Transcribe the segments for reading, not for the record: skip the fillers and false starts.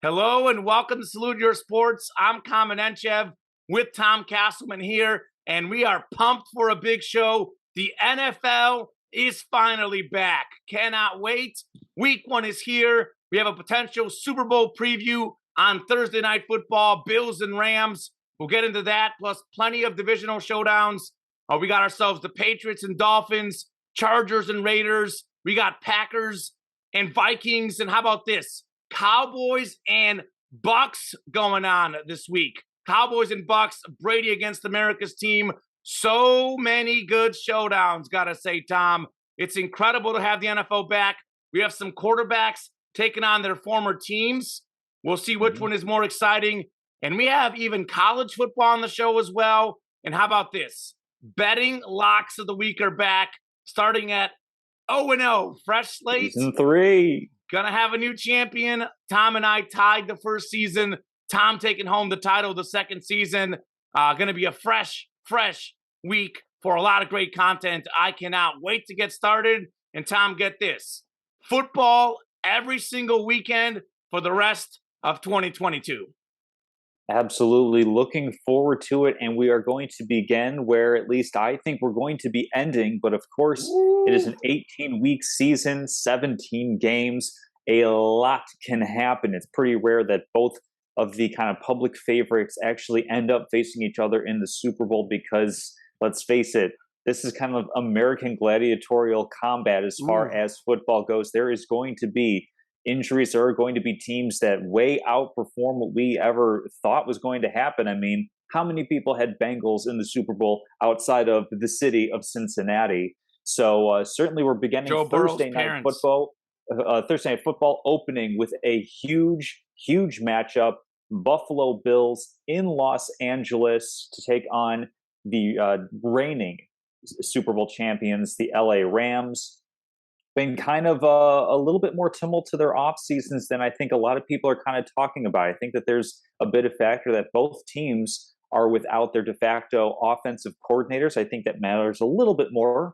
Hello and welcome to Salute Your Sports. I'm Kamenenchev with Tom Castleman here, and we are pumped for a big show. The NFL is finally back. Cannot wait. Week 1 is here. We have a potential Super Bowl preview on Thursday Night Football, Bills and Rams. We'll get into that, plus plenty of divisional showdowns. We got ourselves the Patriots and Dolphins, Chargers and Raiders. We got Packers and Vikings. And how about this? Cowboys and Bucks going on this week. Cowboys and Bucks, Brady against America's team. So many good showdowns, gotta say, Tom. It's incredible to have the NFL back. We have some quarterbacks taking on their former teams. We'll see which one is more exciting. And we have even college football on the show as well. And how about this? Betting locks of the week are back, starting at 0-0, fresh slate. Season 3. Gonna have a new champion. Tom and I tied the first season. Tom taking home the title the second season. Gonna be a fresh week for a lot of great content. I cannot wait to get started. And Tom, get this. Football every single weekend for the rest of 2022. Absolutely looking forward to it. And we are going to begin where at least I think we're going to be ending. But of course, it is an 18-week season, 17 games. A lot can happen. It's pretty rare that both of the kind of public favorites actually end up facing each other in the Super Bowl because, let's face it, this is kind of American gladiatorial combat as far as football goes. There is going to be injuries. There are going to be teams that way outperform what we ever thought was going to happen. I mean, how many people had Bengals in the Super Bowl outside of the city of Cincinnati? So certainly we're beginning Thursday night football. Thursday night football opening with a huge matchup. Buffalo Bills in Los Angeles to take on the reigning Super Bowl champions, the LA Rams. Been kind of a little bit more tumult to their off seasons than I think a lot of people are kind of talking about. I think that there's a bit of factor that both teams are without their de facto offensive coordinators. I think that matters a little bit more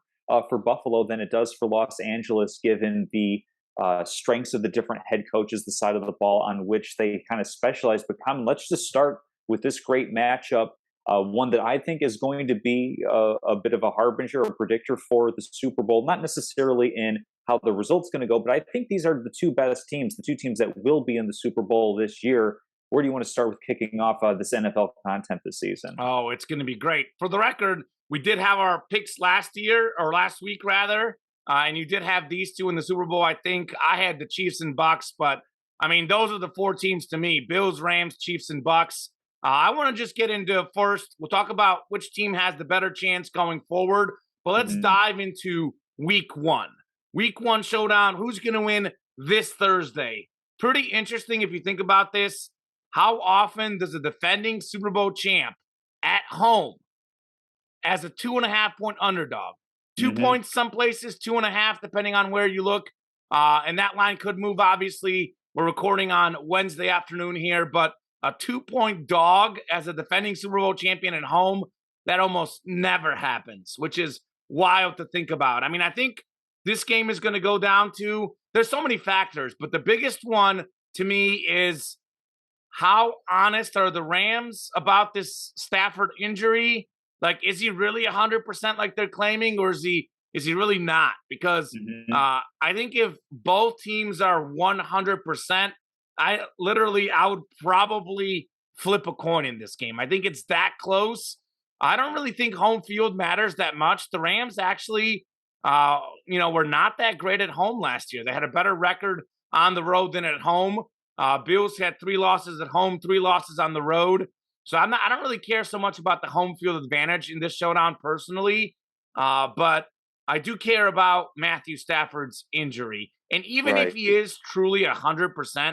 for Buffalo than it does for Los Angeles, given the strengths of the different head coaches, the side of the ball on which they kind of specialize. But let's just start with this great matchup. One that I think is going to be a bit of a harbinger or predictor for the Super Bowl, not necessarily in how the result's going to go, but I think these are the two best teams, the two teams that will be in the Super Bowl this year. Where do you want to start with kicking off this NFL content this season? Oh, it's going to be great. For the record, we did have our picks last week rather, and you did have these two in the Super Bowl. I think I had the Chiefs and Bucks, but I mean, those are the four teams to me: Bills, Rams, Chiefs, and Bucks. I want to just get into first. We'll talk about which team has the better chance going forward, but let's dive into week 1. Week 1 showdown. Who's going to win this Thursday? Pretty interesting if you think about this. How often does a defending Super Bowl champ at home as a 2.5-point underdog? 2 points some places, 2.5, depending on where you look. And that line could move, obviously. We're recording on Wednesday afternoon here, but a 2-point dog as a defending Super Bowl champion at home, that almost never happens, which is wild to think about. I mean, I think this game is going to go down to, there's so many factors, but the biggest one to me is how honest are the Rams about this Stafford injury? Like, is he really 100% like they're claiming, or is he really not? Because I think if both teams are 100%, I would probably flip a coin in this game. I think it's that close. I don't really think home field matters that much. The Rams actually, were not that great at home last year. They had a better record on the road than at home. Bills had 3 losses at home, 3 losses on the road. So I don't really care so much about the home field advantage in this showdown personally. But I do care about Matthew Stafford's injury. And even if he is truly 100%,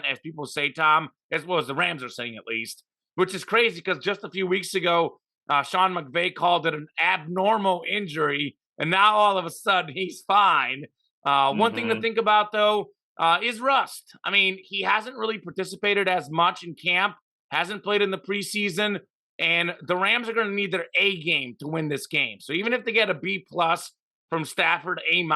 as people say, Tom, as well as the Rams are saying at least, which is crazy because just a few weeks ago, Sean McVay called it an abnormal injury, and now all of a sudden he's fine. One thing to think about, though, is rust. I mean, he hasn't really participated as much in camp, hasn't played in the preseason, and the Rams are going to need their A game to win this game. So even if they get a B+ from Stafford, A-,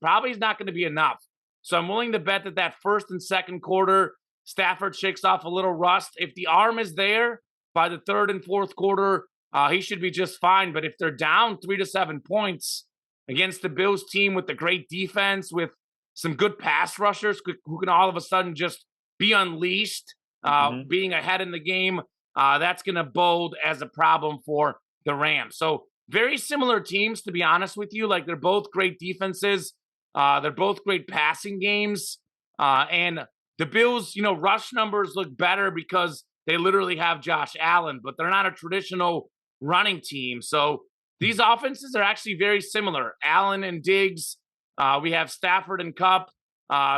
probably is not going to be enough. So I'm willing to bet that first and second quarter, Stafford shakes off a little rust. If the arm is there by the third and fourth quarter, he should be just fine. But if they're down 3 to 7 points against the Bills team with a great defense, with some good pass rushers who can all of a sudden just be unleashed, being ahead in the game, that's going to bode as a problem for the Rams. So very similar teams, to be honest with you. Like, they're both great defenses. They're both great passing games. And the Bills, rush numbers look better because they literally have Josh Allen, but they're not a traditional running team. So these offenses are actually very similar. Allen and Diggs. We have Stafford and Kupp.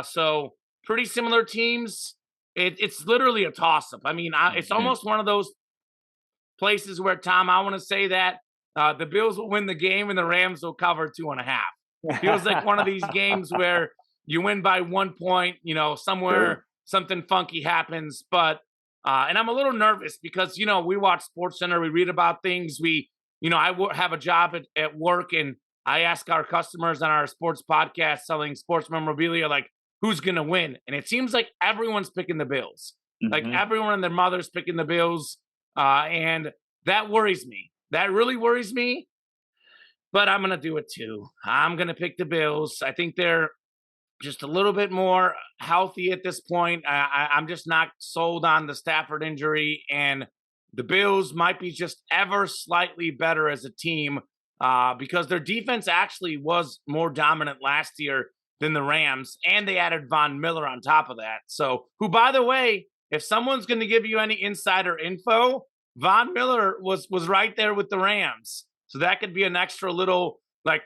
So pretty similar teams. It's literally a toss-up. I mean, it's almost one of those places where, Tom, I want to say that the Bills will win the game and the Rams will cover 2.5. Feels like one of these games where you win by 1 point, somewhere something funky happens. But and I'm a little nervous because, we watch SportsCenter, we read about things. I have a job at work, and I ask our customers on our sports podcast selling sports memorabilia, like, who's going to win? And it seems like everyone's picking the Bills. Like, everyone and their mother's picking the Bills. And that worries me. That really worries me. But I'm going to do it too. I'm going to pick the Bills. I think they're just a little bit more healthy at this point. I'm just not sold on the Stafford injury. And the Bills might be just ever slightly better as a team because their defense actually was more dominant last year than the Rams. And they added Von Miller on top of that. So, who, by the way, if someone's going to give you any insider info, Von Miller was right there with the Rams. So that could be an extra little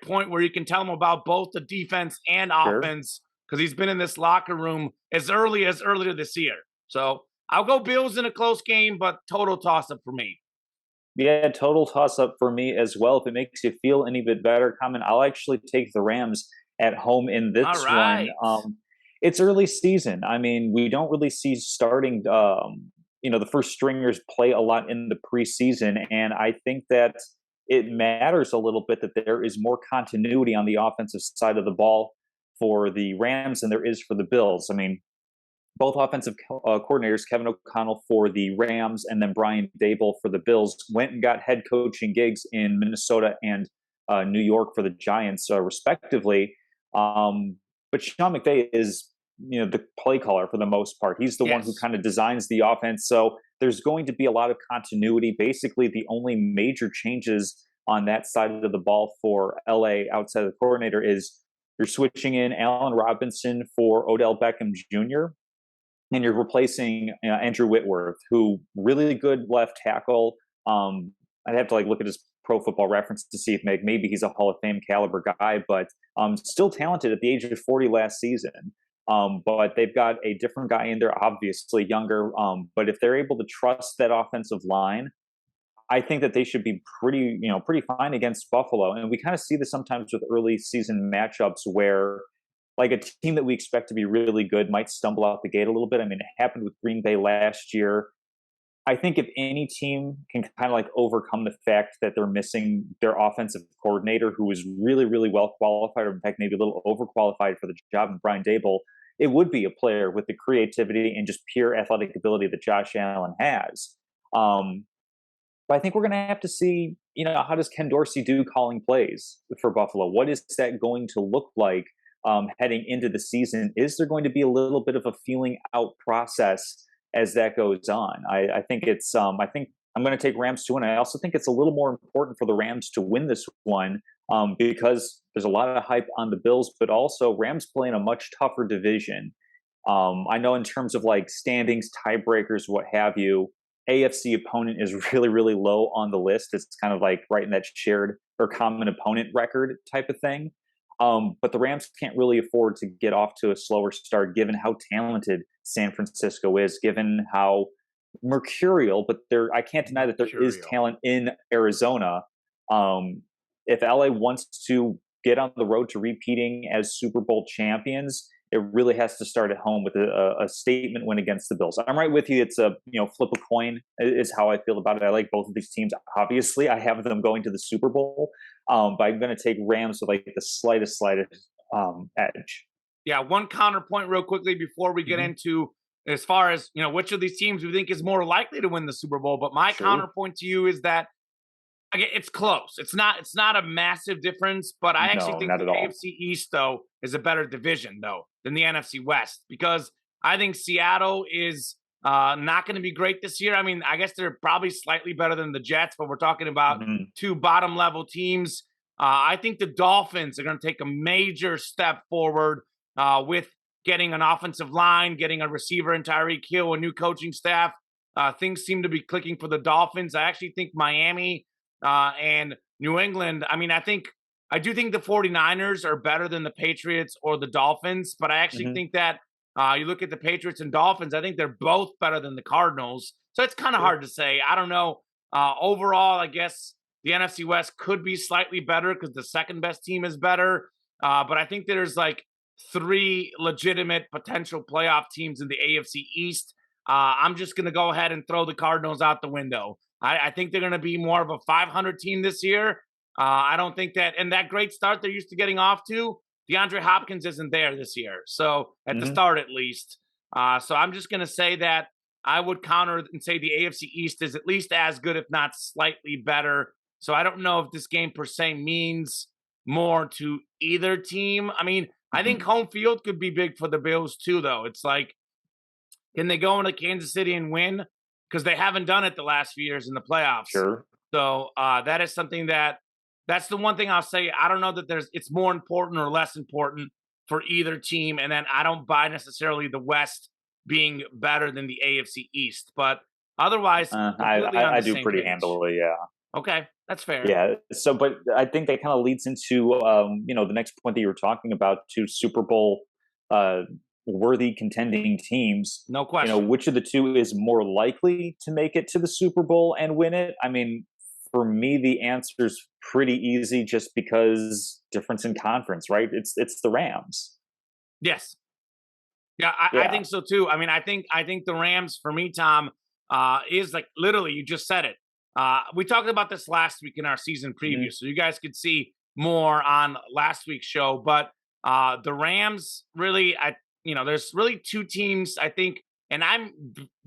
point where you can tell him about both the defense and offense, because he's been in this locker room as earlier this year. So I'll go Bills in a close game, but total toss-up for me. Yeah, total toss-up for me as well. If it makes you feel any bit better, I'll actually take the Rams at home in this one. It's early season. I mean, we don't really see starting the first stringers play a lot in the preseason, and I think that it matters a little bit that there is more continuity on the offensive side of the ball for the Rams than there is for the Bills. I mean, both offensive coordinators, Kevin O'Connell for the Rams and then Brian Daboll for the Bills, went and got head coaching gigs in Minnesota and New York for the Giants, respectively. But Sean McVay is, the play caller for the most part. He's the one who kind of designs the offense. So there's going to be a lot of continuity. Basically, the only major changes on that side of the ball for LA outside of the coordinator is you're switching in Allen Robinson for Odell Beckham Jr., and you're replacing Andrew Whitworth, who really good left tackle. I'd have to look at his Pro Football Reference to see if maybe he's a Hall of Fame caliber guy, but still talented at the age of 40 last season. But they've got a different guy in there, obviously younger. But if they're able to trust that offensive line, I think that they should be pretty fine against Buffalo. And we kind of see this sometimes with early season matchups where a team that we expect to be really good might stumble out the gate a little bit. I mean, it happened with Green Bay last year. I think if any team can kind of overcome the fact that they're missing their offensive coordinator, who is really, really well qualified, or in fact maybe a little overqualified for the job, and Brian Daboll, it would be a player with the creativity and just pure athletic ability that Josh Allen has. But I think we're going to have to see, how does Ken Dorsey do calling plays for Buffalo? What is that going to look like heading into the season? Is there going to be a little bit of a feeling out process as that goes on? I think it's I think I'm going to take Rams to win. I also think it's a little more important for the Rams to win this one because there's a lot of hype on the Bills, but also Rams play in a much tougher division. I know in terms of standings, tiebreakers, what have you, AFC opponent is really, really low on the list. It's kind of right in that shared or common opponent record type of thing. But the Rams can't really afford to get off to a slower start given how talented San Francisco is, given how mercurial, but I can't deny that there is talent in Arizona. If LA wants to get on the road to repeating as Super Bowl champions, it really has to start at home with a statement win against the Bills. I'm right with you. It's a flip a coin is how I feel about it. I like both of these teams. Obviously, I have them going to the Super Bowl, but I'm going to take Rams with the slightest edge. Yeah, one counterpoint real quickly before we get into as far as, which of these teams we think is more likely to win the Super Bowl. But my Sure. counterpoint to you is that again, it's close. It's not a massive difference, but I actually No, think not the at all. AFC East though is a better division though than the NFC West because I think Seattle is not going to be great this year. I mean, I guess they're probably slightly better than the Jets, but we're talking about Mhm. two bottom level teams. I think the Dolphins are going to take a major step forward with getting an offensive line, getting a receiver in Tyreek Hill, a new coaching staff. Things seem to be clicking for the Dolphins. I actually think Miami and New England, I mean, I do think the 49ers are better than the Patriots or the Dolphins, but I actually Mhm. think that you look at the Patriots and Dolphins, I think they're both better than the Cardinals. So it's kind of Sure. hard to say. I don't know. Overall, I guess the NFC West could be slightly better because the second best team is better. But I think there's like three legitimate potential playoff teams in the AFC East. I'm just going to go ahead and throw the Cardinals out the window. I think they're going to be more of a 500 team this year. I don't think that, and that great start they're used to getting off to, DeAndre Hopkins isn't there this year. So at the Mhm. start, at least. So I'm just going to say that I would counter and say the AFC East is at least as good, if not slightly better. So I don't know if this game per se means more to either team. I mean, I think Mhm. home field could be big for the Bills too, though. It's like, can they go into Kansas City and win? Because they haven't done it the last few years in the playoffs. Sure. So that is something that's the one thing I'll say. I don't know that it's more important or less important for either team. And then I don't buy necessarily the West being better than the AFC East. But otherwise, completely on I the do same pretty page. handily, yeah. Okay, that's fair. Yeah. So, but I think that kind of leads into, the next point that you were talking about, to Super Bowl uh, worthy contending teams. No question. Which of the two is more likely to make it to the Super Bowl and win it? I mean, for me, the answer is pretty easy, just because difference in conference, right? It's the Rams. Yes. Yeah, I Yeah. think so too. I mean, I think the Rams for me, Tom, is like literally you just said it. We talked about this last week in our season preview, Mhm. so you guys could see more on last week's show. But the Rams really, there's really two teams I think, and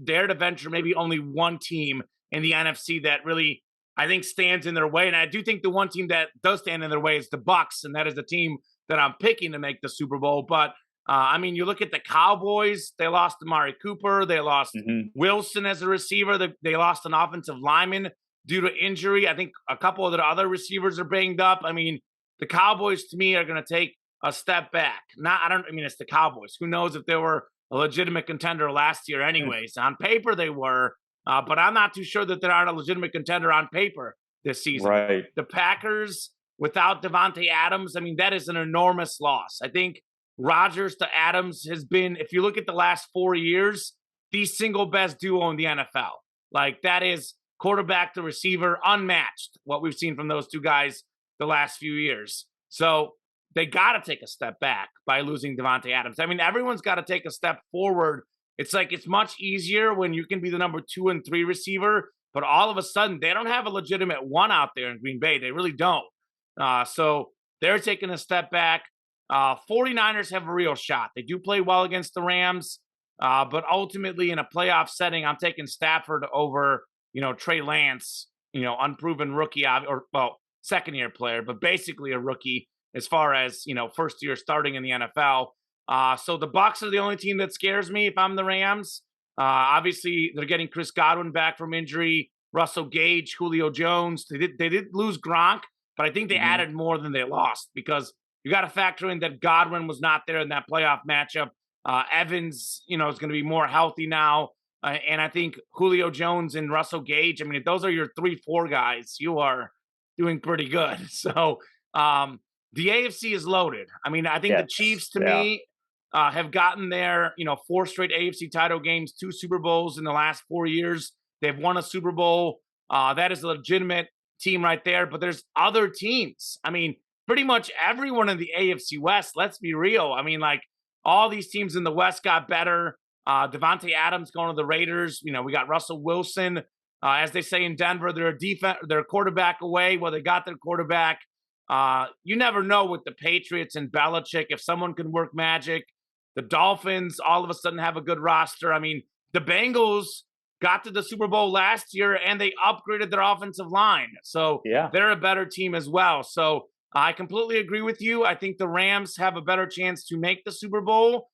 dare to venture maybe only one team in the NFC that really I think stands in their way. And I do think the one team that does stand in their way is the Bucks, and that is the team that I'm picking to make the Super Bowl. But I mean, you look at the Cowboys, they lost Amari Cooper, they lost Mhm. Wilson as a receiver, they lost an offensive lineman due to injury. I think a couple of their other receivers are banged up. I mean, the Cowboys to me are going to take a step back. I mean, it's the Cowboys. Who knows if they were a legitimate contender last year, Mm. anyways? On paper, they were, but I'm not too sure that they aren't a legitimate contender on paper this season. Right. The Packers without Devontae Adams, I mean, that is an enormous loss. I think Rodgers to Adams has been, if you look at the last 4 years, the single best duo in the NFL. Like that is quarterback to receiver, unmatched. What we've seen from those two guys the last few years. So they got to take a step back by losing Devontae Adams. I mean, everyone's got to take a step forward. It's like it's much easier when you can be the number 2 and 3 receiver, but all of a sudden they don't have a legitimate one out there in Green Bay. They really don't. So they're taking a step back. 49ers have a real shot. They do play well against the Rams, but ultimately in a playoff setting, I'm taking Stafford over, Trey Lance, unproven rookie, or well, second year player, but basically a rookie as far as, first year starting in the NFL. So the Bucks are the only team that scares me if I'm the Rams. Obviously, they're getting Chris Godwin back from injury, Russell Gage, Julio Jones. They did lose Gronk, but I think they Mhm. added more than they lost because you got to factor in that Godwin was not there in that playoff matchup. Evans, is going to be more healthy now. And I think Julio Jones and Russell Gage, I mean, if those are your 3, 4 guys, you are doing pretty good. So the AFC is loaded. I mean, I think the Yes. Chiefs, to Yeah. me, have gotten their, 4 straight AFC title games, 2 Super Bowls in the last 4 years. They've won a Super Bowl. That is a legitimate team right there. But there's other teams. I mean, pretty much everyone in the AFC West, let's be real. I mean, like all these teams in the West got better. Devontae Adams going to the Raiders. We got Russell Wilson. As they say in Denver, they're a quarterback away. Well, they got their quarterback. You never know with the Patriots and Belichick if someone can work magic. The Dolphins all of a sudden have a good roster. I mean, the Bengals got to the Super Bowl last year and they upgraded their offensive line. So Yeah. they're a better team as well. So I completely agree with you. I think the Rams have a better chance to make the Super Bowl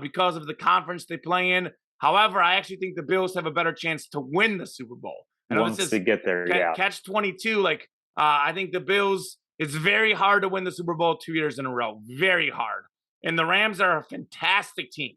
because of the conference they play in. However, I actually think the Bills have a better chance to win the Super Bowl. I know Once they get there, yeah. Catch 22. Like, I think the Bills, it's very hard to win the Super Bowl 2 years in a row. Very hard. And the Rams are a fantastic team.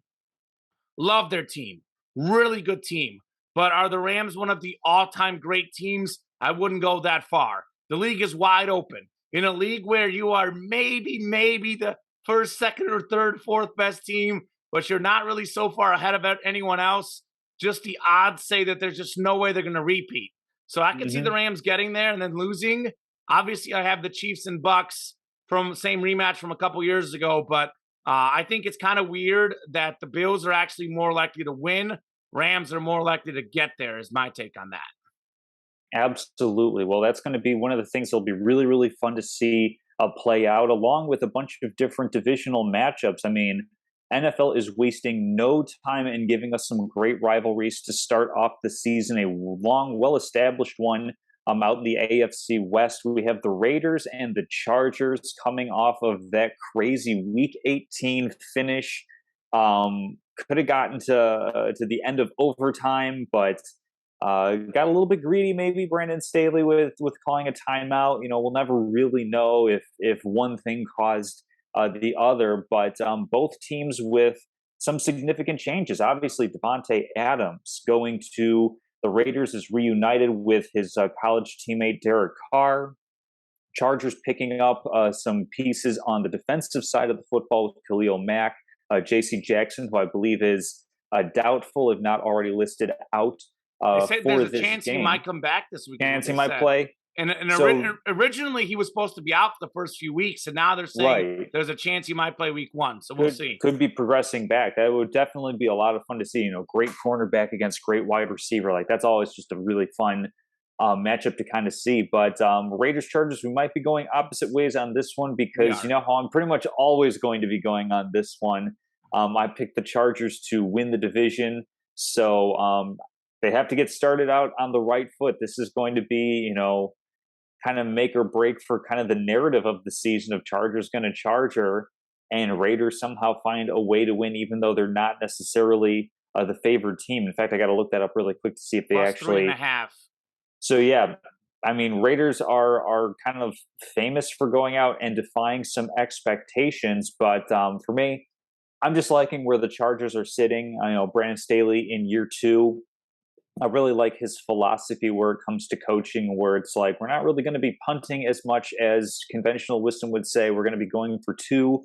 Love their team. Really good team. But are the Rams one of the all-time great teams? I wouldn't go that far. The league is wide open. In a league where you are maybe the first, second, or third, fourth best team, but you're not really so far ahead of anyone else, just the odds say that there's just no way they're going to repeat. So I can see the Rams getting there and then losing. Obviously, I have the Chiefs and Bucks from same rematch from a couple years ago, but I think it's kind of weird that the Bills are actually more likely to win. Rams are more likely to get there, is my take on that. Absolutely. Well, that's going to be one of the things that'll be really, really fun to see play out, along with a bunch of different divisional matchups. I mean, NFL is wasting no time in giving us some great rivalries to start off the season, a long, well-established one out in the AFC West. We have the Raiders and the Chargers coming off of that crazy Week 18 finish. Could have gotten to the end of overtime, but got a little bit greedy, maybe Brandon Staley with calling a timeout. You know, we'll never really know if one thing caused the other, but both teams with some significant changes. Obviously, Devontae Adams going to the Raiders is reunited with his college teammate Derek Carr. Chargers picking up some pieces on the defensive side of the football with Khalil Mack, J.C. Jackson, who I believe is doubtful, if not already listed out. They said there's a chance he might come back this week. Chance he might play. And originally he was supposed to be out for the first few weeks, and now they're saying there's a chance he might play week 1. So we'll see. Could be progressing back. That would definitely be a lot of fun to see. You know, great cornerback against great wide receiver. Like, that's always just a really fun matchup to kind of see. But Raiders Chargers, we might be going opposite ways on this one because you know how I'm pretty much always going to be going on this one. I picked the Chargers to win the division, so they have to get started out on the right foot. This is going to be, you know, kind of make or break for kind of the narrative of the season of Chargers going to Charger, and Raiders somehow find a way to win, even though they're not necessarily the favored team. In fact, I got to look that up really quick to see if they Plus actually 3.5. So yeah, I mean, Raiders are kind of famous for going out and defying some expectations, but for me, I'm just liking where the Chargers are sitting. I know Brandon Staley in year 2. I really like his philosophy where it comes to coaching, where it's like, we're not really going to be punting as much as conventional wisdom would say. We're going to be going for 2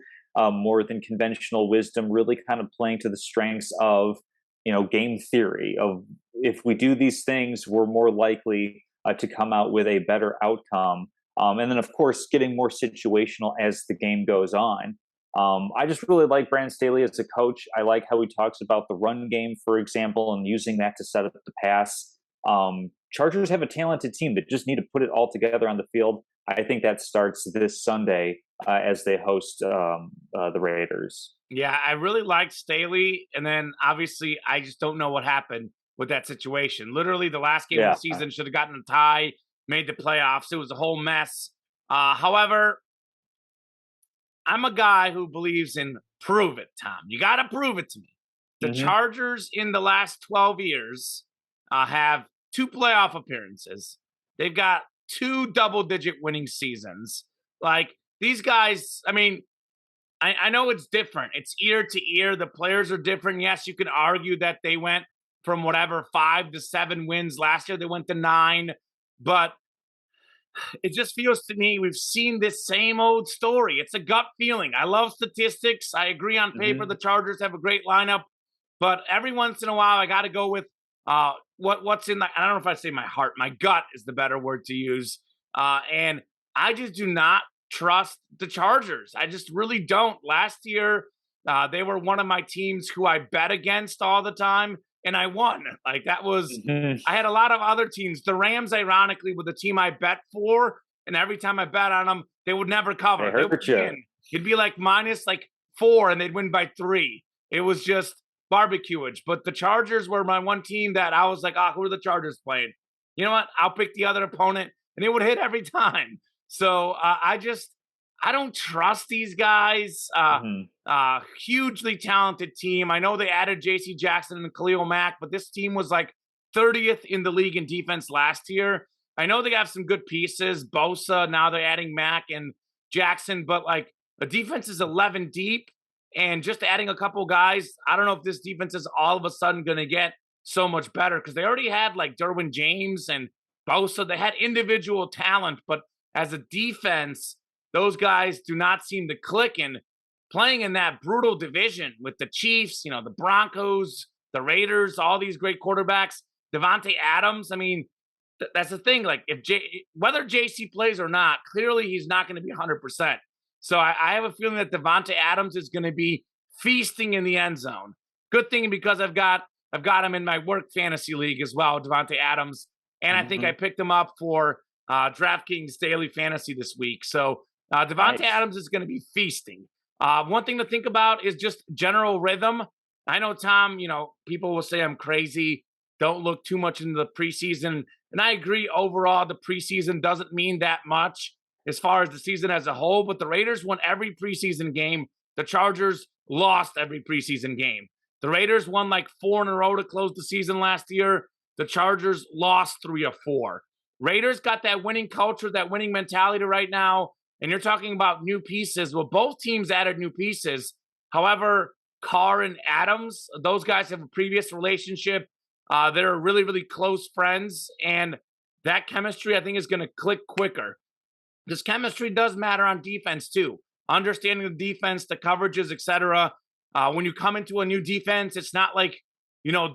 more than conventional wisdom, really kind of playing to the strengths of, you know, game theory of if we do these things, we're more likely to come out with a better outcome. And then, of course, getting more situational as the game goes on. I just really like Brandon Staley as a coach. I like how he talks about the run game, for example, and using that to set up the pass. Chargers have a talented team that just need to put it all together on the field. I think that starts this Sunday as they host the Raiders. Yeah, I really liked Staley. And then, obviously, I just don't know what happened with that situation. Literally, the last game of the season should have gotten a tie, made the playoffs. It was a whole mess. However, I'm a guy who believes in prove it, Tom. You got to prove it to me. The Chargers in the last 12 years have 2 playoff appearances. They've got 2 double-digit winning seasons. Like, these guys, I mean, I know it's different. It's ear to ear. The players are different. Yes, you can argue that they went from whatever 5 to 7 wins last year. They went to 9. But it just feels to me we've seen this same old story. It's a gut feeling. I love statistics. I agree on paper the Chargers have a great lineup. But every once in a while, I got to go with what's in the – I don't know if I say my heart. My gut is the better word to use. And I just do not trust the Chargers. I just really don't. Last year, they were one of my teams who I bet against all the time, and I won. Like, that was I had a lot of other teams. The Rams, ironically, were the team I bet for, and every time I bet on them, they would never cover. They hurt you. It'd be like minus like 4, and they'd win by 3. It was just barbecuage. But the Chargers were my one team that I was like, who are the Chargers playing? You know what? I'll pick the other opponent, and it would hit every time. So I don't trust these guys. Hugely talented team. I know they added J.C. Jackson and Khalil Mack, but this team was like 30th in the league in defense last year. I know they have some good pieces. Bosa, now they're adding Mack and Jackson, but like the defense is 11 deep, and just adding a couple guys, I don't know if this defense is all of a sudden going to get so much better because they already had like Derwin James and Bosa. They had individual talent, but as a defense, those guys do not seem to click. And playing in that brutal division with the Chiefs, the Broncos, the Raiders, all these great quarterbacks, Devontae Adams. I mean, that's the thing. Like, whether JC plays or not, clearly he's not going to be 100%. So I have a feeling that Devontae Adams is going to be feasting in the end zone. Good thing because I've got him in my work fantasy league as well, Devontae Adams, and I think I picked him up for DraftKings Daily Fantasy this week. So Devontae Adams is going to be feasting. One thing to think about is just general rhythm. I know, Tom, people will say I'm crazy. Don't look too much into the preseason. And I agree, overall, the preseason doesn't mean that much as far as the season as a whole. But the Raiders won every preseason game. The Chargers lost every preseason game. The Raiders won like 4 in a row to close the season last year. The Chargers lost 3 of 4. Raiders got that winning culture, that winning mentality right now. And you're talking about new pieces. Well, both teams added new pieces. However, Carr and Adams, those guys have a previous relationship. They're really, really close friends. And that chemistry, I think, is going to click quicker. Because chemistry does matter on defense, too. Understanding the defense, the coverages, etc. When you come into a new defense, it's not like,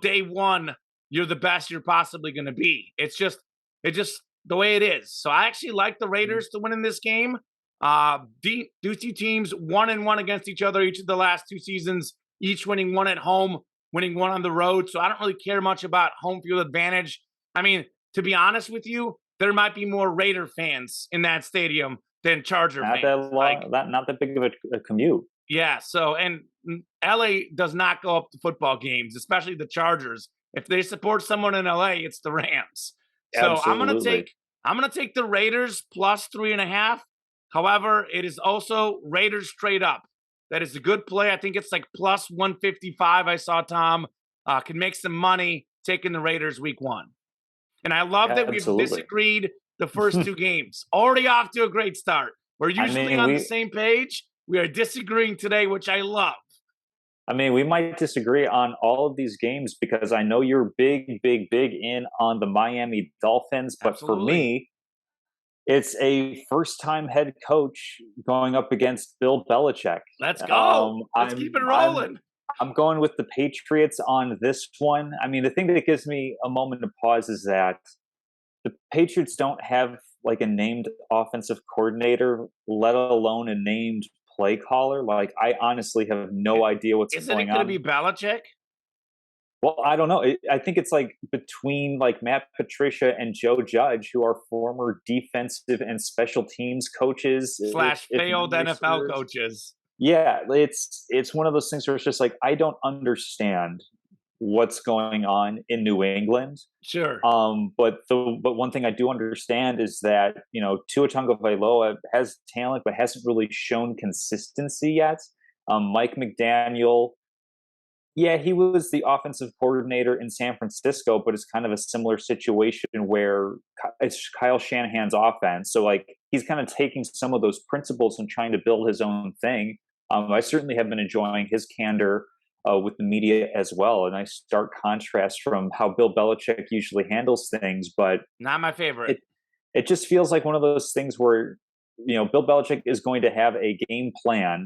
day one, you're the best you're possibly going to be. It's just the way it is. So I actually like the Raiders to win in this game. Two teams 1-1 against each other each of the last 2 seasons, each winning 1 at home, winning 1 on the road. So I don't really care much about home field advantage. I mean, to be honest with you, there might be more Raider fans in that stadium than Charger fans. Not that big of a commute. Yeah. So, and LA does not go up to football games, especially the Chargers. If they support someone in LA, it's the Rams. So Absolutely. I'm gonna take the Raiders plus 3.5. However, it is also Raiders straight up. That is a good play. I think it's like plus 155. I saw Tom can make some money taking the Raiders week 1. And I love that we've disagreed the first 2 games. Already off to a great start. We're usually on the same page. We are disagreeing today, which I love. I mean, we might disagree on all of these games because I know you're big in on the Miami Dolphins. But Absolutely. For me, it's a first-time head coach going up against Bill Belichick. Let's go. Let's keep it rolling. I'm going with the Patriots on this one. I mean, the thing that gives me a moment of pause is that the Patriots don't have like a named offensive coordinator, let alone a named play caller. Like, I honestly have no idea what's going on. Isn't it going to be Belichick? Well, I don't know. I think it's like between like Matt Patricia and Joe Judge, who are former defensive and special teams coaches / failed NFL coaches. Yeah, it's one of those things where it's just like, I don't understand what's going on in New England. Sure. But one thing I do understand is that, Tua Tagovailoa has talent, but hasn't really shown consistency yet. Mike McDaniel, yeah, he was the offensive coordinator in San Francisco, but it's kind of a similar situation where it's Kyle Shanahan's offense. So like, he's kind of taking some of those principles and trying to build his own thing. I certainly have been enjoying his candor with the media as well. A nice stark contrast from how Bill Belichick usually handles things, but not my favorite. It just feels like one of those things where, Bill Belichick is going to have a game plan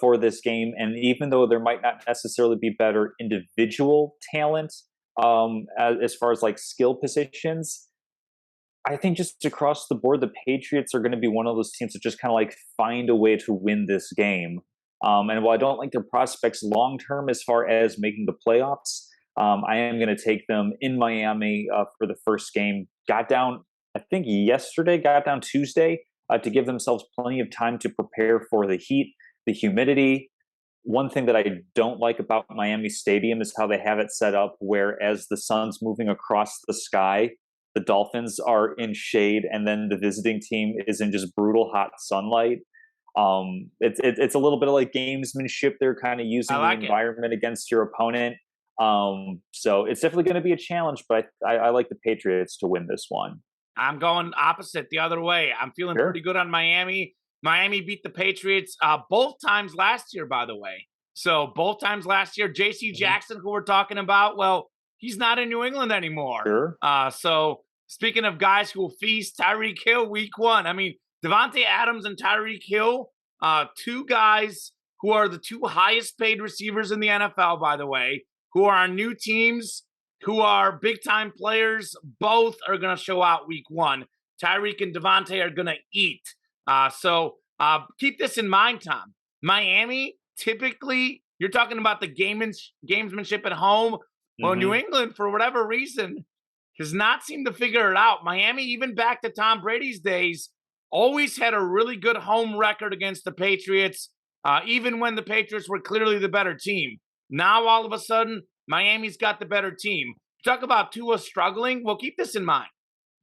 for this game. And even though there might not necessarily be better individual talent as far as like skill positions, I think just across the board, the Patriots are going to be one of those teams that just kind of like find a way to win this game. And while I don't like their prospects long-term as far as making the playoffs, I am going to take them in Miami for the first game. Got down Tuesday to give themselves plenty of time to prepare for the heat, the humidity. One thing that I don't like about Miami Stadium is how they have it set up, where as the sun's moving across the sky, the Dolphins are in shade, and then the visiting team is in just brutal hot sunlight. It's a little bit of like gamesmanship. They're kind of I using the like it. environment against your opponent. So it's definitely going to be a challenge, but I like the Patriots to win this one. I'm going opposite the other way. I'm feeling Sure. pretty good on Miami. Miami beat the Patriots both times last year, by the way. So both times last year, J.C. Mhm. Jackson, who we're talking about, well, he's not in New England anymore. Sure. So speaking of guys who will feast, Tyreek Hill, week one. I mean, Devontae Adams and Tyreek Hill, two guys who are the two highest paid receivers in the NFL, by the way, who are on new teams, who are big time players. Both are going to show out week one. Tyreek and Devontae are going to eat. So keep this in mind, Tom. Miami, typically, you're talking about the gamesmanship at home. Well, New Mhm. England, for whatever reason, does not seem to figure it out. Miami, even back to Tom Brady's days, always had a really good home record against the Patriots, even when the Patriots were clearly the better team. Now, all of a sudden, Miami's got the better team. Talk about Tua struggling. Well, keep this in mind.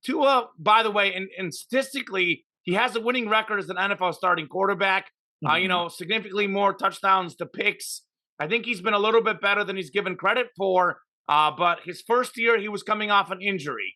Tua, by the way, and statistically, he has a winning record as an NFL starting quarterback. Mhm. Significantly more touchdowns to picks. I think he's been a little bit better than he's given credit for. But his first year, he was coming off an injury.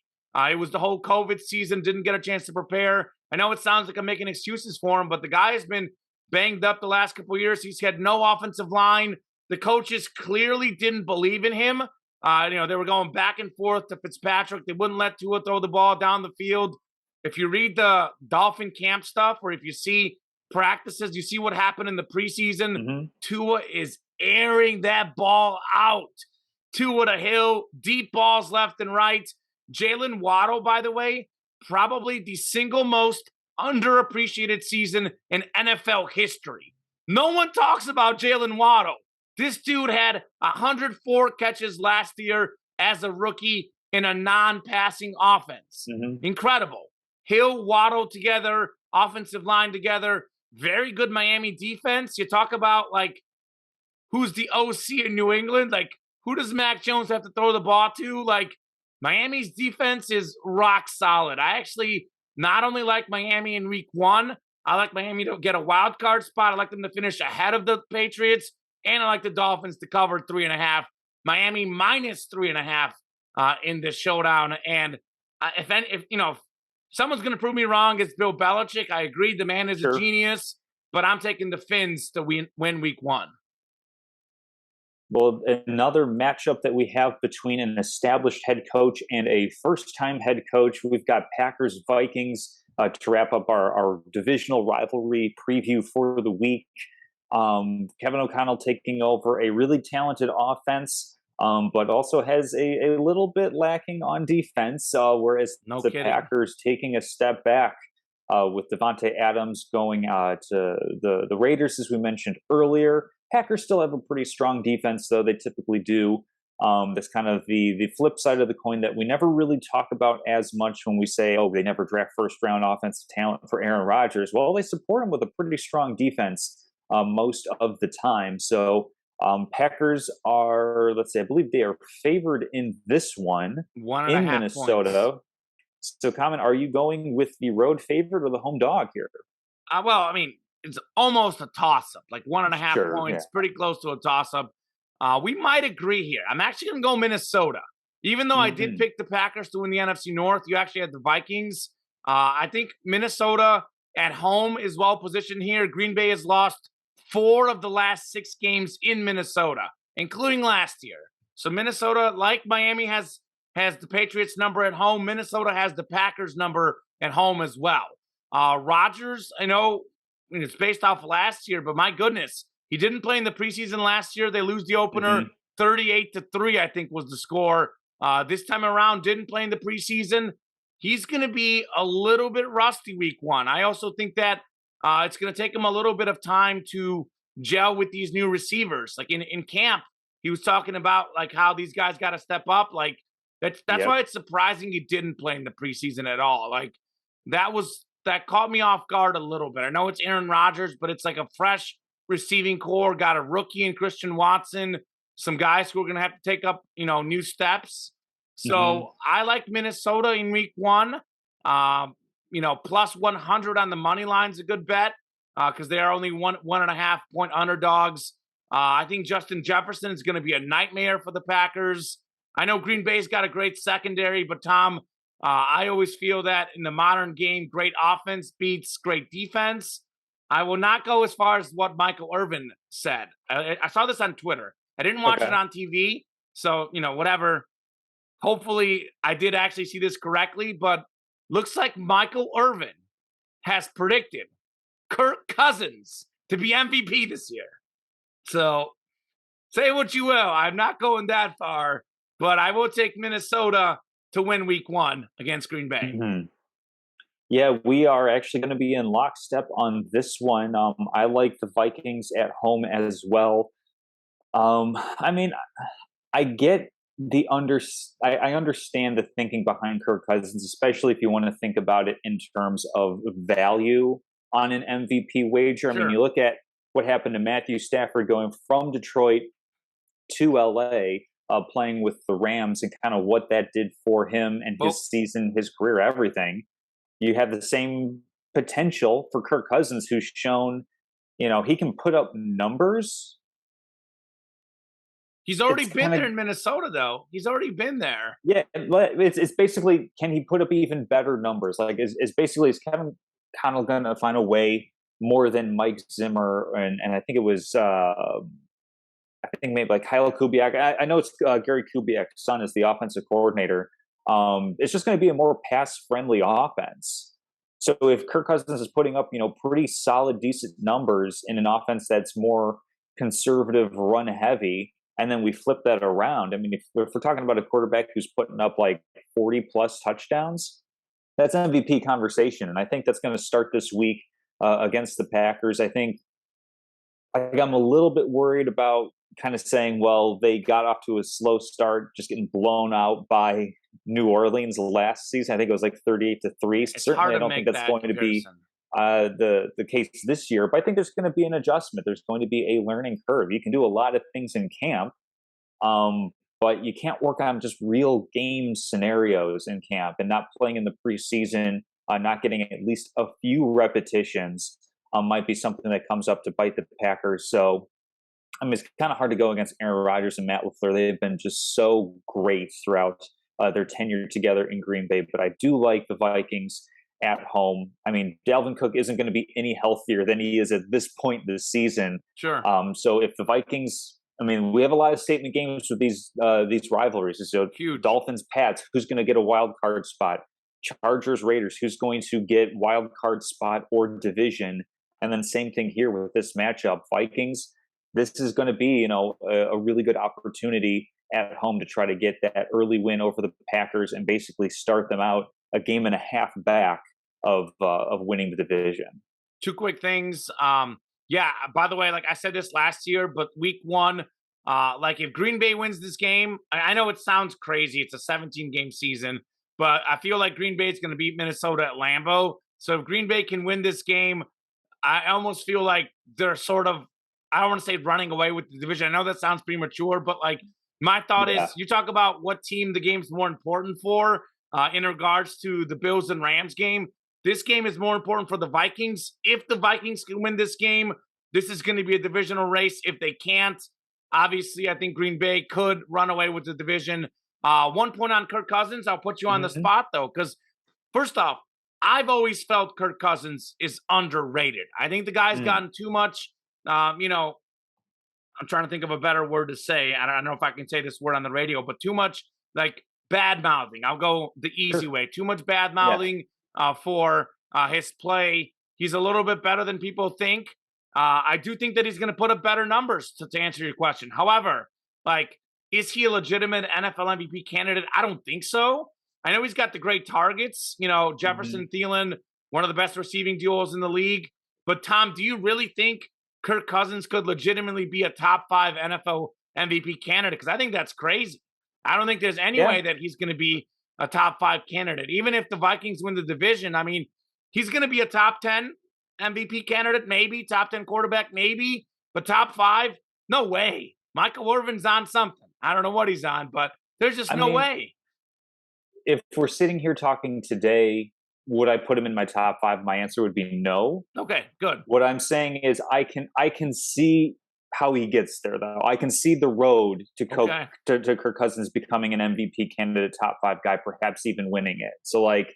It was the whole COVID season, didn't get a chance to prepare. I know it sounds like I'm making excuses for him, but the guy has been banged up the last couple of years. He's had no offensive line. The coaches clearly didn't believe in him. They were going back and forth to Fitzpatrick. They wouldn't let Tua throw the ball down the field. If you read the Dolphin camp stuff, or if you see practices, you see what happened in the preseason. Mhm. Tua is airing that ball out. Tua to Hill, deep balls left and right. Jalen Waddle, by the way, probably the single most underappreciated season in NFL history. No one talks about Jalen Waddle. This dude had 104 catches last year as a rookie in a non-passing offense. Mhm. Incredible. Hill, Waddle together, offensive line together. Very good Miami defense. You talk about like who's the OC in New England? Like, who does Mac Jones have to throw the ball to? Like, Miami's defense is rock solid. I actually not only like Miami in week one, I like Miami to get a wild card spot. I like them to finish ahead of the Patriots, and I like the Dolphins to cover 3.5. Miami minus 3.5 in this showdown. And if someone's going to prove me wrong, it's Bill Belichick. I agree, the man is a Sure. genius, but I'm taking the Fins to win week one. Well, another matchup that we have between an established head coach and a first time head coach, we've got Packers Vikings to wrap up our divisional rivalry preview for the week. Kevin O'Connell taking over a really talented offense, but also has a little bit lacking on defense, whereas No the kidding. Packers taking a step back. With Devontae Adams going to the Raiders, as we mentioned earlier. Packers still have a pretty strong defense, though they typically do. That's kind of the flip side of the coin that we never really talk about as much when we say, oh, they never draft first round offensive talent for Aaron Rodgers. Well, they support him with a pretty strong defense most of the time. So Packers are, let's say, I believe they are favored in this one One and a in half points. Minnesota. So, Common, are you going with the road favorite or the home dog here? Well, I mean, it's almost a toss up, like 1.5 Sure, yeah. points, pretty close to a toss up. We might agree here. I'm actually going to go Minnesota. Even though I did Mhm. pick the Packers to win the NFC North, you actually had the Vikings. I think Minnesota at home is well positioned here. Green Bay has lost 4 of the last 6 games in Minnesota, including last year. So Minnesota, like Miami, has the Patriots number at home. Minnesota has the Packers number at home as well. Rodgers, I know it's based off last year, but my goodness, he didn't play in the preseason last year. They lose the opener Mhm. 38-3, I think was the score. This time around, didn't play in the preseason. He's going to be a little bit rusty week one. I also think that it's going to take him a little bit of time to gel with these new receivers. Like in camp, he was talking about like how these guys got to step up. Like that's Yep. why it's surprising he didn't play in the preseason at all. Like that caught me off guard a little bit. I know it's Aaron Rodgers, but it's like a fresh receiving core, got a rookie in Christian Watson, some guys who are going to have to take up, new steps. So I like Minnesota in week 1. Plus 100 on the money line is a good bet because they are only 1.5 point underdogs. I think Justin Jefferson is going to be a nightmare for the Packers. I know Green Bay's got a great secondary, but Tom, I always feel that in the modern game, great offense beats great defense. I will not go as far as what Michael Irvin said. I saw this on Twitter. I didn't watch it on TV, so, whatever. Hopefully, I did actually see this correctly, but looks like Michael Irvin has predicted Kirk Cousins to be MVP this year. So, say what you will. I'm not going that far, but I will take Minnesota to win week 1 against Green Bay. Yeah, we are actually going to be in lockstep on this one. I like the Vikings at home as well. I mean, I get I understand the thinking behind Kirk Cousins, especially if you want to think about it in terms of value on an MVP wager. Sure. I mean, you look at what happened to Matthew Stafford going from Detroit to LA, playing with the Rams, and kind of what that did for him and his season, his career, everything. You have the same potential for Kirk Cousins, who's shown, he can put up numbers. He's already been there in Minnesota, though. He's already been there. Yeah, it's basically, can he put up even better numbers? Like, is basically, is Kevin Connell going to find a way more than Mike Zimmer and I think it was, I think maybe like Kyle Kubiak. I know it's Gary Kubiak's son is the offensive coordinator. It's just going to be a more pass-friendly offense. So if Kirk Cousins is putting up, pretty solid, decent numbers in an offense that's more conservative, run-heavy, and then we flip that around. I mean, if we're talking about a quarterback who's putting up like 40-plus touchdowns, that's an MVP conversation. And I think that's going to start this week against the Packers. I think I'm a little bit worried about kind of saying, well, they got off to a slow start, just getting blown out by New Orleans last season. I think it was like 38-3. Certainly, I don't think that's going to be the case this year. But I think there's going to be an adjustment. There's going to be a learning curve. You can do a lot of things in camp, but you can't work on just real game scenarios in camp and not playing in the preseason, not getting at least a few repetitions might be something that comes up to bite the Packers. So, I mean, it's kind of hard to go against Aaron Rodgers and Matt LaFleur. They've been just so great throughout their tenure together in Green Bay. But I do like the Vikings at home. I mean, Dalvin Cook isn't going to be any healthier than he is at this point this season. Sure. So if the Vikings, I mean, we have a lot of statement games with these rivalries. So huge. Dolphins, Pats, who's going to get a wild card spot? Chargers, Raiders, who's going to get wild card spot or division? And then same thing here with this matchup, Vikings. This is going to be, a really good opportunity at home to try to get that early win over the Packers and basically start them out a game and a half back of winning the division. Two quick things. Yeah, by the way, like I said this last year, but week 1, like if Green Bay wins this game, I know it sounds crazy. It's a 17-game season, but I feel like Green Bay is going to beat Minnesota at Lambeau. So if Green Bay can win this game, I almost feel like they're sort of, I don't want to say running away with the division. I know that sounds premature, but like my thought is, you talk about what team the game's more important for in regards to the Bills and Rams game. This game is more important for the Vikings. If the Vikings can win this game, this is going to be a divisional race. If they can't, obviously, I think Green Bay could run away with the division. 1 point on Kirk Cousins. I'll put you on the spot, though, because first off, I've always felt Kirk Cousins is underrated. I think the guy's gotten too much, I'm trying to think of a better word to say. I don't know if I can say this word on the radio, but too much like bad mouthing. I'll go the easy way. Too much bad mouthing for his play. He's a little bit better than people think. I do think that he's going to put up better numbers to answer your question. However, like, is he a legitimate NFL MVP candidate? I don't think so. I know he's got the great targets, Jefferson, Thielen, one of the best receiving duos in the league. But Tom, do you really think Kirk Cousins could legitimately be a top 5 NFL MVP candidate? Because I think that's crazy. I don't think there's any way that he's going to be a top 5 candidate. Even if the Vikings win the division, I mean, he's going to be a top 10 MVP candidate, maybe top 10 quarterback, maybe. But top 5, no way. Michael Irvin's on something. I don't know what he's on, but there's just no way. If we're sitting here talking today, would I put him in my top 5? My answer would be no. Okay, good. What I'm saying is I can see how he gets there, though. I can see the road to Kirk Cousins becoming an MVP candidate, top 5 guy, perhaps even winning it. So, like,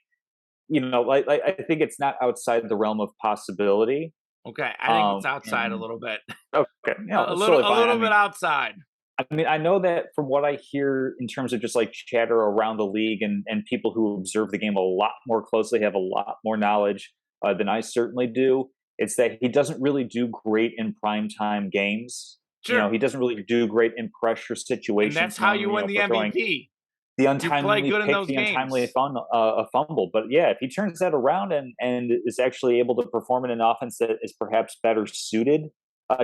I think it's not outside the realm of possibility. Okay, I think it's outside a little bit. Okay, a little bit outside. I mean, I know that from what I hear in terms of just like chatter around the league and people who observe the game a lot more closely, have a lot more knowledge than I certainly do. It's that he doesn't really do great in primetime games. Sure. He doesn't really do great in pressure situations. And that's how you win the MVP. The untimely pick, the untimely fumble. But yeah, if he turns that around and is actually able to perform in an offense that is perhaps better suited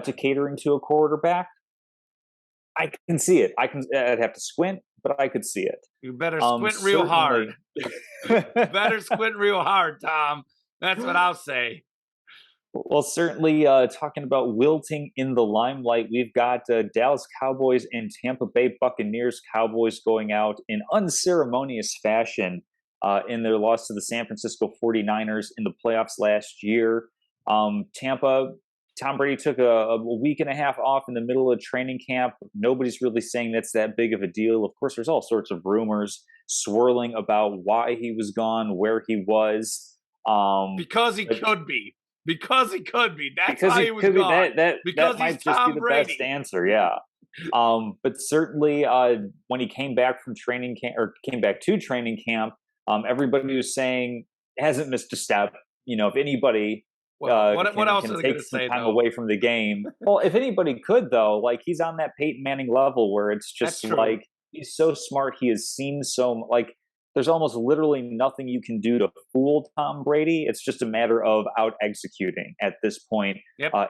to catering to a quarterback, I can see it. I'd have to squint, but I could see it. You better squint real hard. Better squint real hard, Tom. That's what I'll say. Well, certainly talking about wilting in the limelight, we've got Dallas Cowboys and Tampa Bay Buccaneers. Cowboys going out in unceremonious fashion in their loss to the San Francisco 49ers in the playoffs last year. Tampa, Tom Brady took a week and a half off in the middle of training camp. Nobody's really saying that's that big of a deal. Of course, there's all sorts of rumors swirling about why he was gone, where he was. Because he could be. Because he could be. That's why he was gone. That might just be the best answer, yeah. But certainly when he came back from training camp or came back to training camp, everybody was saying hasn't missed a step. If anybody what else can are they take gonna some say, time though? away from the game. Well, if anybody could, though, like he's on that Peyton Manning level where it's just like he's so smart. He has seen so like there's almost literally nothing you can do to fool Tom Brady. It's just a matter of out executing at this point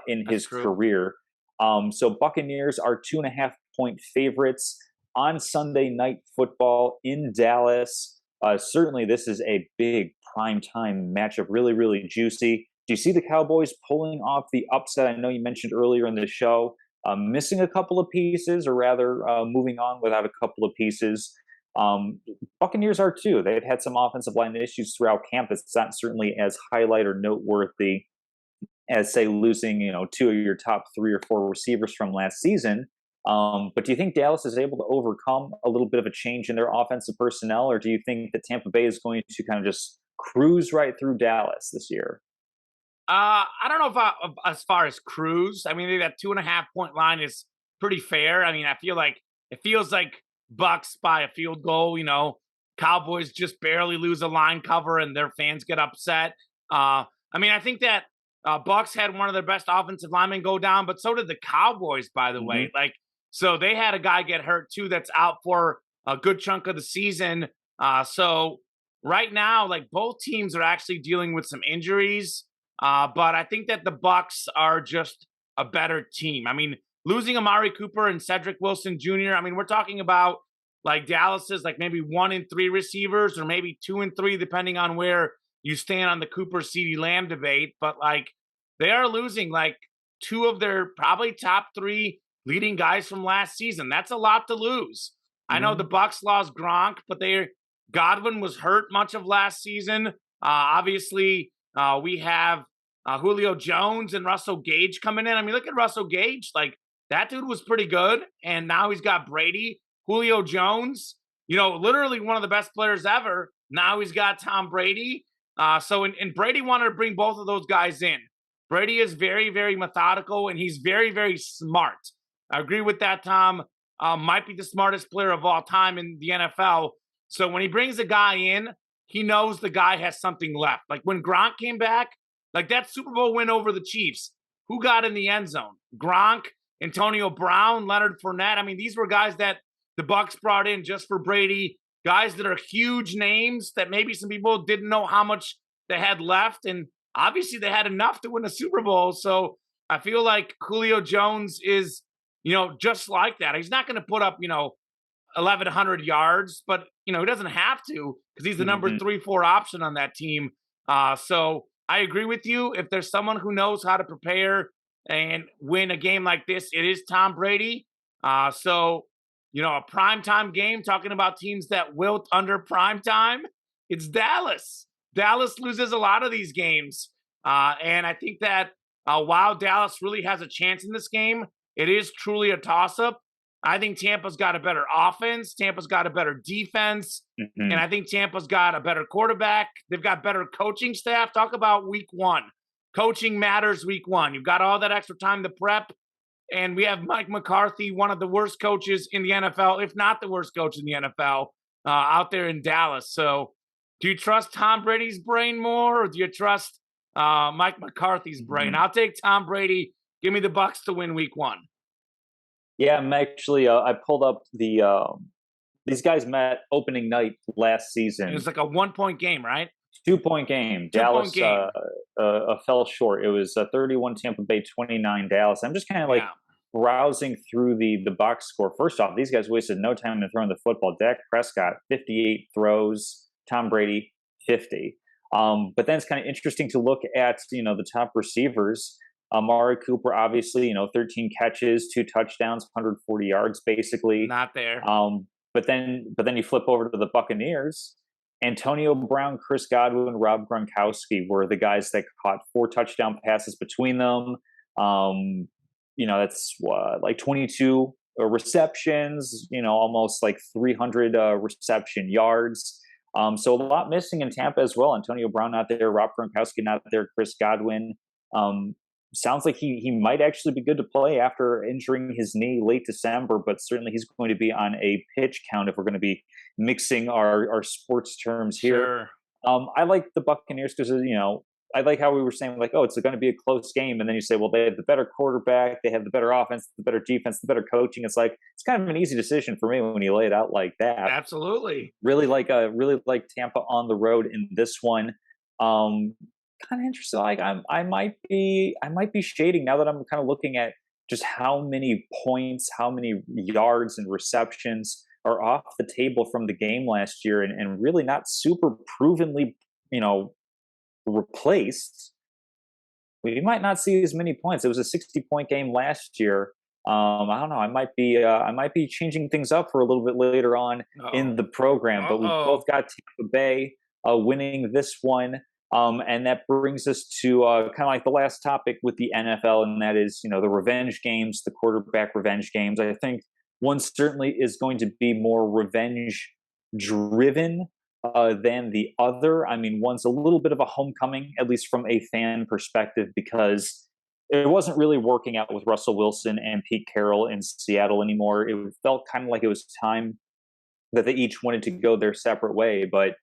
in his career. So Buccaneers are 2.5-point favorites on Sunday Night Football in Dallas. Certainly, this is a big primetime matchup, really, really juicy. Do you see the Cowboys pulling off the upset? I know you mentioned earlier in the show missing a couple of pieces, or rather moving on without a couple of pieces. Buccaneers are too. They've had some offensive line issues throughout camp. It's not certainly as highlight or noteworthy as, say, losing 2 of your top 3 or 4 receivers from last season. But do you think Dallas is able to overcome a little bit of a change in their offensive personnel, or do you think that Tampa Bay is going to kind of just cruise right through Dallas this year? I don't know if as far as cruise. I mean, that 2.5-point line is pretty fair. I mean, I feel like it feels like Bucks by a field goal. Cowboys just barely lose a line cover and their fans get upset. I mean, I think that Bucks had one of their best offensive linemen go down, but so did the Cowboys, by the way. So they had a guy get hurt too that's out for a good chunk of the season. So right now, like both teams are actually dealing with some injuries. But I think that the Bucks are just a better team. I mean, losing Amari Cooper and Cedric Wilson Jr., I mean, we're talking about like Dallas's like maybe 1 and 3 receivers or maybe 2 and 3, depending on where you stand on the Cooper CeeDee Lamb debate. But like they are losing like 2 of their probably top 3 leading guys from last season. That's a lot to lose. I know the Bucks lost Gronk, but Godwin was hurt much of last season. Obviously, we have Julio Jones and Russell Gage coming in. I mean, look at Russell Gage. Like, that dude was pretty good, and now he's got Brady. Julio Jones, literally one of the best players ever. Now he's got Tom Brady. And Brady wanted to bring both of those guys in. Brady is very, very methodical, and he's very, very smart. I agree with that, Tom. Might be the smartest player of all time in the NFL. So when he brings a guy in, he knows the guy has something left. Like when Gronk came back, like that Super Bowl win over the Chiefs, who got in the end zone? Gronk, Antonio Brown, Leonard Fournette. I mean, these were guys that the Bucks brought in just for Brady, guys that are huge names that maybe some people didn't know how much they had left. And obviously they had enough to win a Super Bowl. So I feel like Julio Jones is, just like that. He's not going to put up, 1,100 yards, but, he doesn't have to because he's the number 3-4 option on that team. So I agree with you. If there's someone who knows how to prepare and win a game like this. It is Tom Brady. So, a primetime game, talking about teams that wilt under primetime, it's Dallas. Dallas loses a lot of these games. And I think that while Dallas really has a chance in this game, it is truly a toss up. I think Tampa's got a better offense. Tampa's got a better defense. Mm-hmm. And I think Tampa's got a better quarterback. They've got better coaching staff. Talk about week one. Coaching matters week one. You've got all that extra time to prep. And we have Mike McCarthy, one of the worst coaches in the NFL, if not the worst coach in the NFL, out there in Dallas. So do you trust Tom Brady's brain more, or do you trust Mike McCarthy's brain? I'll take Tom Brady. Give me the Bucs to win week one. Yeah, I'm actually. I pulled up these guys met opening night last season. It was like a 1-point game, right? 2-point game. Dallas fell short. It was 31 Tampa Bay, 29 Dallas. I'm just kind of browsing through the box score. First off, these guys wasted no time in throwing the football. Dak Prescott, 58 throws. Tom Brady, 50. But then it's kind of interesting to look at, the top receivers. Amari Cooper, obviously, 13 catches, 2 touchdowns, 140 yards, basically. Not there. But then you flip over to the Buccaneers. Antonio Brown, Chris Godwin, Rob Gronkowski were the guys that caught 4 touchdown passes between them. That's like 22 receptions, almost like 300 reception yards. So a lot missing in Tampa as well. Antonio Brown not there, Rob Gronkowski not there, Chris Godwin. Sounds like he might actually be good to play after injuring his knee late December, but certainly he's going to be on a pitch count if we're going to be mixing our sports terms here. Sure. I like the Buccaneers because, I like how we were saying, like, oh, it's going to be a close game. And then you say, well, they have the better quarterback, they have the better offense, the better defense, the better coaching. It's like, it's kind of an easy decision for me when you lay it out like that. Absolutely. Really like Tampa on the road in this one. Kind of interesting. Like I might be shading now that I'm kind of looking at just how many points, how many yards and receptions are off the table from the game last year, and really not super provenly, replaced. We might not see as many points. It was a 60-point game last year. I don't know. I might be changing things up for a little bit later on in the program. But we both got Tampa Bay winning this one. And that brings us to kind of like the last topic with the NFL, and that is, the revenge games, the quarterback revenge games. I think one certainly is going to be more revenge driven than the other. I mean, one's a little bit of a homecoming, at least from a fan perspective, because it wasn't really working out with Russell Wilson and Pete Carroll in Seattle anymore. It felt kind of like it was time that they each wanted to go their separate way, but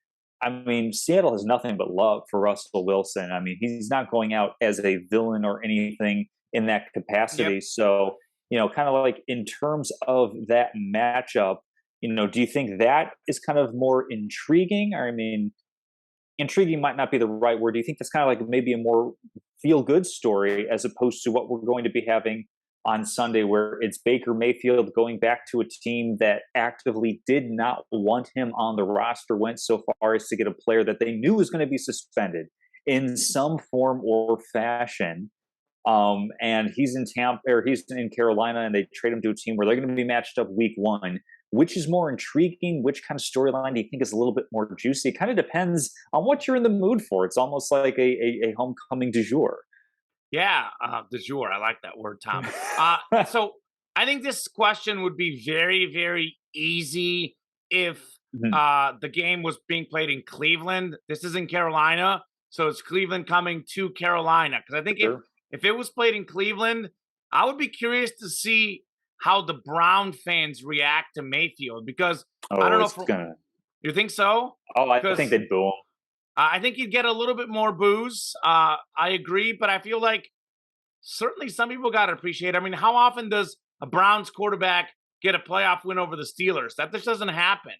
I mean, Seattle has nothing but love for Russell Wilson. I mean, he's not going out as a villain or anything in that capacity. Yep. So, kind of like in terms of that matchup, do you think that is kind of more intriguing? Or, I mean, intriguing might not be the right word. Do you think that's kind of like maybe a more feel-good story as opposed to what we're going to be having on Sunday, where it's Baker Mayfield going back to a team that actively did not want him on the roster, went so far as to get a player that they knew was going to be suspended in some form or fashion. And he's in Tampa, or he's in Carolina, and they trade him to a team where they're going to be matched up week one. Which is more intriguing? Which kind of storyline do you think is a little bit more juicy? It kind of depends on what you're in the mood for. It's almost like a homecoming du jour. Yeah, du jour. I like that word, Tom. So I think this question would be very, very easy if the game was being played in Cleveland. This is in Carolina, so it's Cleveland coming to Carolina. Because I think if it was played in Cleveland, I would be curious to see how the Brown fans react to Mayfield. Because I don't know. You think so? Oh, I think they'd boo him. I think you'd get a little bit more boos. I agree, but I feel like certainly some people got to appreciate it. I mean, how often does a Browns quarterback get a playoff win over the Steelers? That just doesn't happen.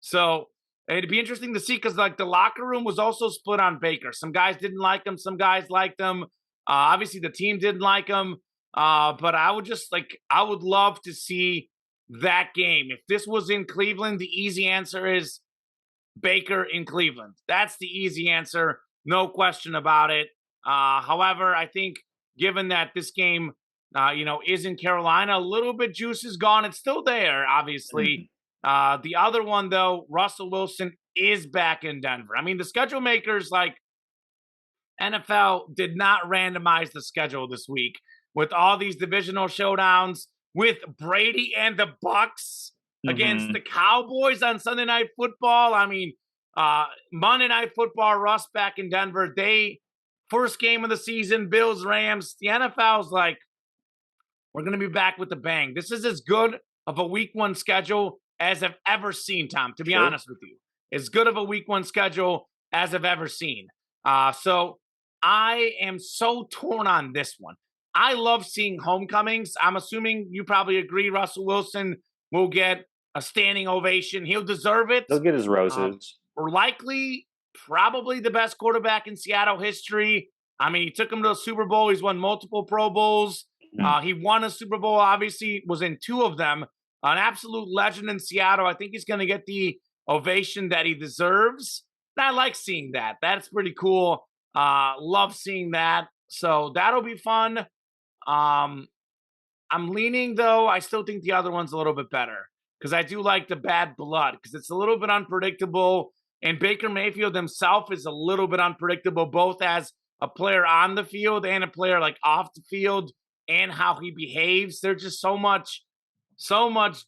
So it'd be interesting to see, because like the locker room was also split on Baker. Some guys didn't like him. Some guys liked him. Obviously, the team didn't like him. But I would love to see that game. If this was in Cleveland, the easy answer is Baker in Cleveland. That's the easy answer. No question about it. However, I think given that this game, is in Carolina. A little bit juice is gone. It's still there, obviously. The other one, though, Russell Wilson is back in Denver. I mean, the schedule makers, like NFL, did not randomize the schedule this week with all these divisional showdowns with Brady and the Bucks against the Cowboys on Sunday Night Football. I mean, Monday Night Football, Russ back in Denver. First game of the season, Bills, Rams. The NFL's like, we're going to be back with the bang. This is as good of a week one schedule as I've ever seen, Tom, to be honest with you. As good of a week one schedule as I've ever seen. So I am so torn on this one. I love seeing homecomings. I'm assuming you probably agree Russell Wilson will get a standing ovation. He'll deserve it. He'll get his roses. Likely, probably the best quarterback in Seattle history. I mean, he took him to the Super Bowl. He's won multiple Pro Bowls. He won a Super Bowl, obviously, was in 2 of them. An absolute legend in Seattle. I think he's going to get the ovation that he deserves. And I like seeing that. That's pretty cool. Love seeing that. So that'll be fun. I'm leaning, though. I still think the other one's a little bit better because I do like the bad blood because it's a little bit unpredictable. And Baker Mayfield himself is a little bit unpredictable, both as a player on the field and a player like off the field and how he behaves. There's just so much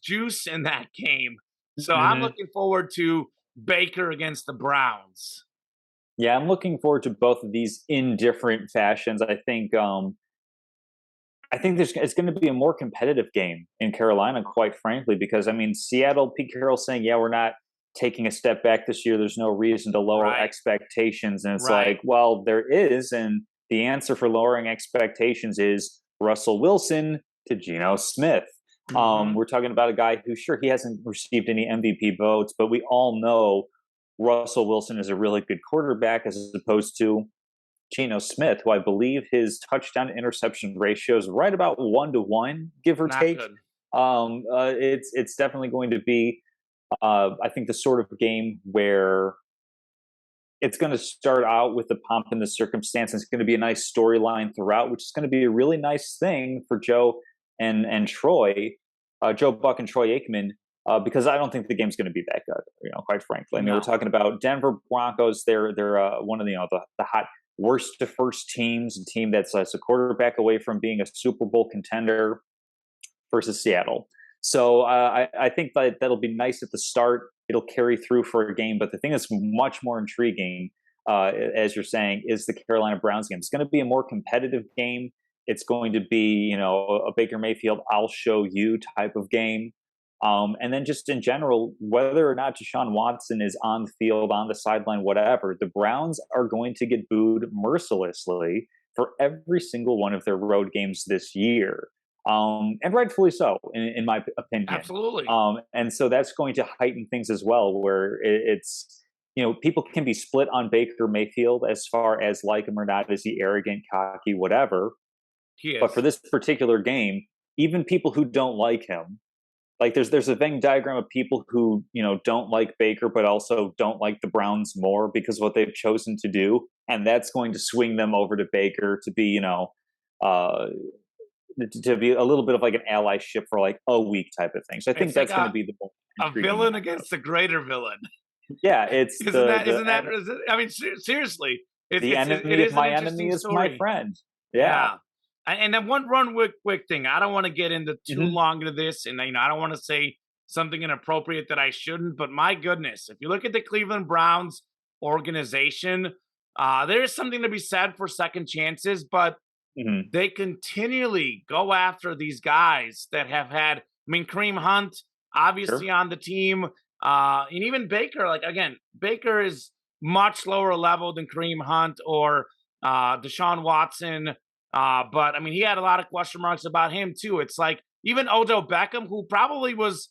juice in that game. So I'm looking forward to Baker against the Browns. Yeah, I'm looking forward to both of these in different fashions. I think it's going to be a more competitive game in Carolina, quite frankly, because I mean, Seattle, Pete Carroll's saying, yeah, we're not taking a step back this year. There's no reason to lower expectations. And it's like, well, there is. And the answer for lowering expectations is Russell Wilson to Geno Smith. We're talking about a guy who, sure, he hasn't received any MVP votes, but we all know Russell Wilson is a really good quarterback as opposed to Geno Smith, who I believe his touchdown interception ratio is right about 1-to-1, give or take. It's definitely going to be, I think, the sort of game where it's going to start out with the pomp and the circumstance. It's going to be a nice storyline throughout, which is going to be a really nice thing for Joe and Troy, Joe Buck and Troy Aikman, because I don't think the game's going to be that good, quite frankly. I mean, we're talking about Denver Broncos. They're one of the hot worst to first teams, a team that's a quarterback away from being a Super Bowl contender versus Seattle. So I think that'll be nice at the start. It'll carry through for a game. But the thing that's much more intriguing, as you're saying, is the Carolina Browns game. It's going to be a more competitive game. It's going to be, a Baker Mayfield, I'll show you type of game. And then just in general, whether or not Deshaun Watson is on the field, on the sideline, whatever, the Browns are going to get booed mercilessly for every single one of their road games this year. And rightfully so, in my opinion. Absolutely. And so that's going to heighten things as well, where it's, people can be split on Baker Mayfield as far as like him or not. Is he arrogant, cocky, whatever? But for this particular game, even people who don't like him, like there's a Venn diagram of people who, don't like Baker, but also don't like the Browns more because of what they've chosen to do. And that's going to swing them over to Baker to be, to be a little bit of like an allyship for like a week type of thing. So I think that's going to be a villain against the greiter villain. Yeah, it's I mean, seriously, the enemy of my enemy is my friend. Yeah. And then one quick thing. I don't want to get into too long into this, and I don't want to say something inappropriate that I shouldn't. But my goodness, if you look at the Cleveland Browns organization, there is something to be said for second chances. But they continually go after these guys that have had. I mean, Kareem Hunt, obviously on the team, and even Baker. Like again, Baker is much lower level than Kareem Hunt or Deshaun Watson. But I mean, he had a lot of question marks about him too. It's like even Odell Beckham, who probably was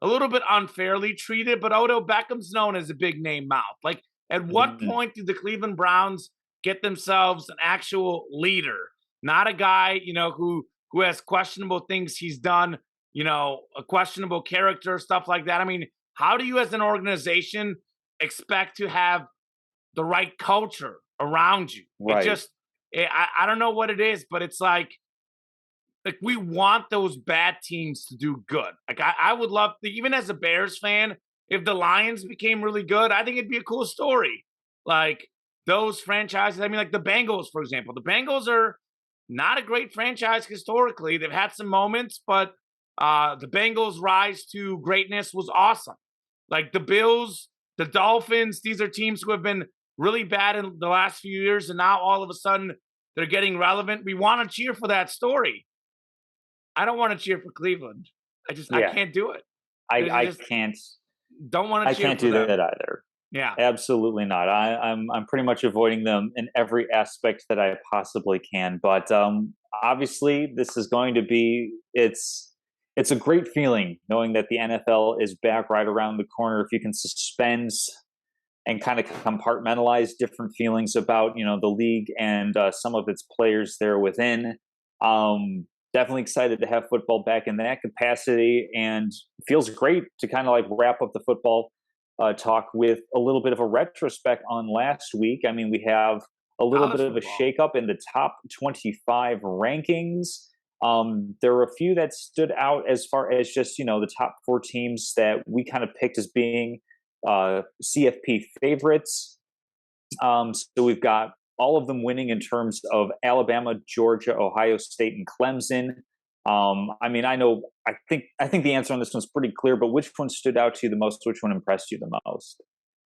a little bit unfairly treated, but Odell Beckham's known as a big name mouth. Like, at what point did the Cleveland Browns get themselves an actual leader, not a guy, who has questionable things he's done, a questionable character, stuff like that? I mean, how do you as an organization expect to have the right culture around you? Right. I don't know what it is, but it's like we want those bad teams to do good. Like I would love to, even as a Bears fan, if the Lions became really good, I think it'd be a cool story. Like those franchises. I mean, like the Bengals, for example. The Bengals are not a great franchise historically. They've had some moments, but the Bengals' rise to greatness was awesome. Like the Bills, the Dolphins, these are teams who have been really bad in the last few years, and now all of a sudden they're getting relevant. We want to cheer for that story. I don't want to cheer for Cleveland. I Yeah, can't do it. I Just can't. don't want I to cheer can't for do that them. either. Yeah. Absolutely not. I'm pretty much avoiding them in every aspect that I possibly can. But obviously, this is going to be it's a great feeling knowing that the NFL is back right around the corner. If you can suspend and kind of compartmentalize different feelings about the league and some of its players there within. Definitely excited to have football back in that capacity, and feels great to kind of like wrap up the football talk with a little bit of a retrospect on last week. I mean, we have a little bit College of a football. shakeup in the top 25 rankings. There were a few that stood out as far as just the top four teams that we kind of picked as being CFP favorites. So we've got all of them winning in terms of Alabama, Georgia, Ohio State, and Clemson. I mean, I think the answer on this one's pretty clear, but which one stood out to you the most? Which one impressed you the most?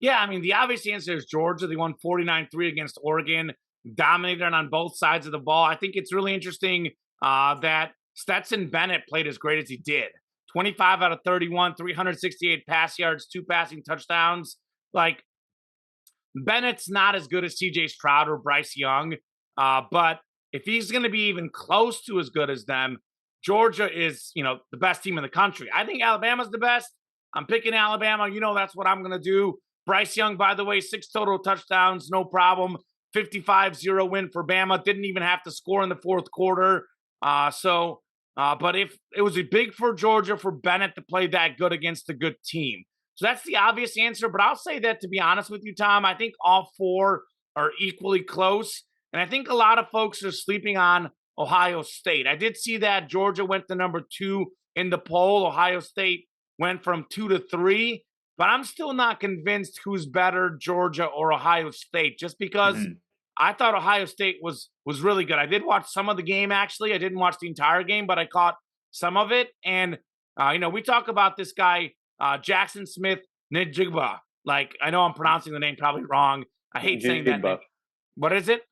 Yeah, I mean, the obvious answer is Georgia. They won 49-3 against Oregon, dominated on both sides of the ball. I think it's really interesting that Stetson Bennett played as great as he did. 25 out of 31, 368 pass yards, 2 passing touchdowns. Like, Bennett's not as good as CJ Stroud or Bryce Young, but if he's going to be even close to as good as them, Georgia is, the best team in the country. I think Alabama's the best. I'm picking Alabama. That's what I'm going to do. Bryce Young, by the way, 6 total touchdowns, no problem. 55-0 win for Bama. Didn't even have to score in the fourth quarter. But if it was big for Georgia for Bennett to play that good against a good team. So that's the obvious answer. But I'll say that, to be honest with you, Tom, I think all four are equally close. And I think a lot of folks are sleeping on Ohio State. I did see that Georgia went to number 2 in the poll. Ohio State went from 2 to 3. But I'm still not convinced who's better, Georgia or Ohio State, just because I thought Ohio State was really good. I did watch some of the game, actually. I didn't watch the entire game, but I caught some of it. And, we talk about this guy, Jackson Smith Njigba. Like, I know I'm pronouncing the name probably wrong. I hate saying that name. What is it?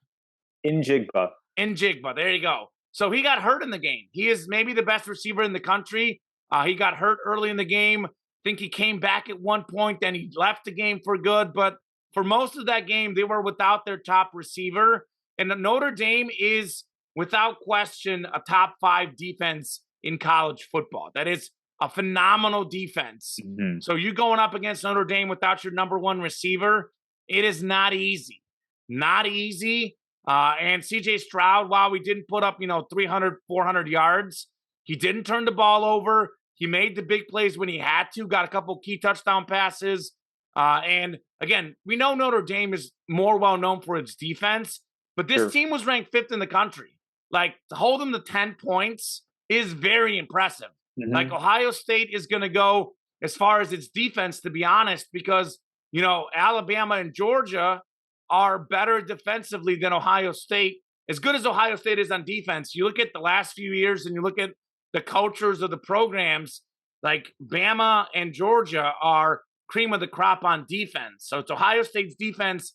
Njigba. Njigba. There you go. So he got hurt in the game. He is maybe the best receiver in the country. He got hurt early in the game. I think he came back at one point, then he left the game for good. But for most of that game, they were without their top receiver. And Notre Dame is, without question, a top 5 defense in college football. That is a phenomenal defense. So you going up against Notre Dame without your number 1 receiver, it is not easy. Not easy. And CJ Stroud, while we didn't put up, 300, 400 yards, he didn't turn the ball over. He made the big plays when he had to, got a couple key touchdown passes. And again, we know Notre Dame is more well known for its defense, but this team was ranked 5th in the country. Like, to hold them to 10 points is very impressive. Like, Ohio State is going to go as far as its defense, to be honest, because, Alabama and Georgia are better defensively than Ohio State. As good as Ohio State is on defense, you look at the last few years and you look at the cultures of the programs, like Bama and Georgia are cream of the crop on defense. So it's Ohio State's defense.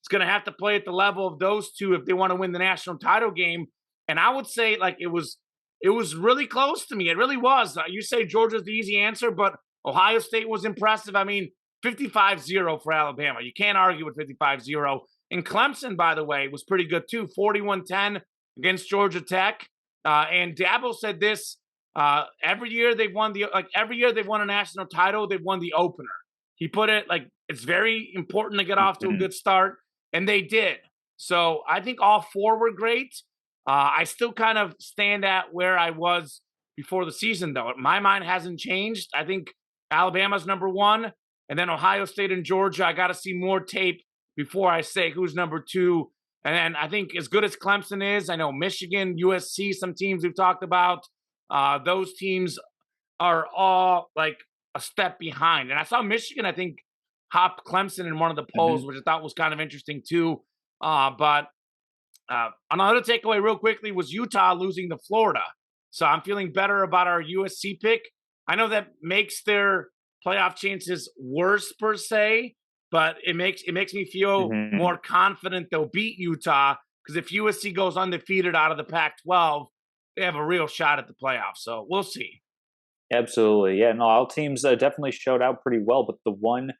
It's going to have to play at the level of those two if they want to win the national title game. And I would say, like, it was really close to me. It really was. You say Georgia's the easy answer, but Ohio State was impressive. I mean, 55-0 for Alabama. You can't argue with 55-0. And Clemson, by the way, was pretty good too. 41-10 against Georgia Tech. And Dabo said this, every year they've won a national title, they've won the opener. He put it like, it's very important to get off to a good start, and they did. So I think all 4 were great. I still kind of stand at where I was before the season, though. My mind hasn't changed. I think Alabama's number 1, and then Ohio State and Georgia. I got to see more tape before I say who's number 2 And then I think as good as Clemson is, I know Michigan, USC, some teams we've talked about, those teams are all like a step behind. And I saw Michigan, I think, hop Clemson in one of the polls, which I thought was kind of interesting too. But another takeaway, real quickly, was Utah losing to Florida. So I'm feeling better about our USC pick. I know that makes their playoff chances worse per se, but it makes me feel more confident they'll beat Utah, because if USC goes undefeated out of the Pac-12, they have a real shot at the playoffs. So we'll see. Absolutely. Yeah, no, all teams definitely showed out pretty well, but the one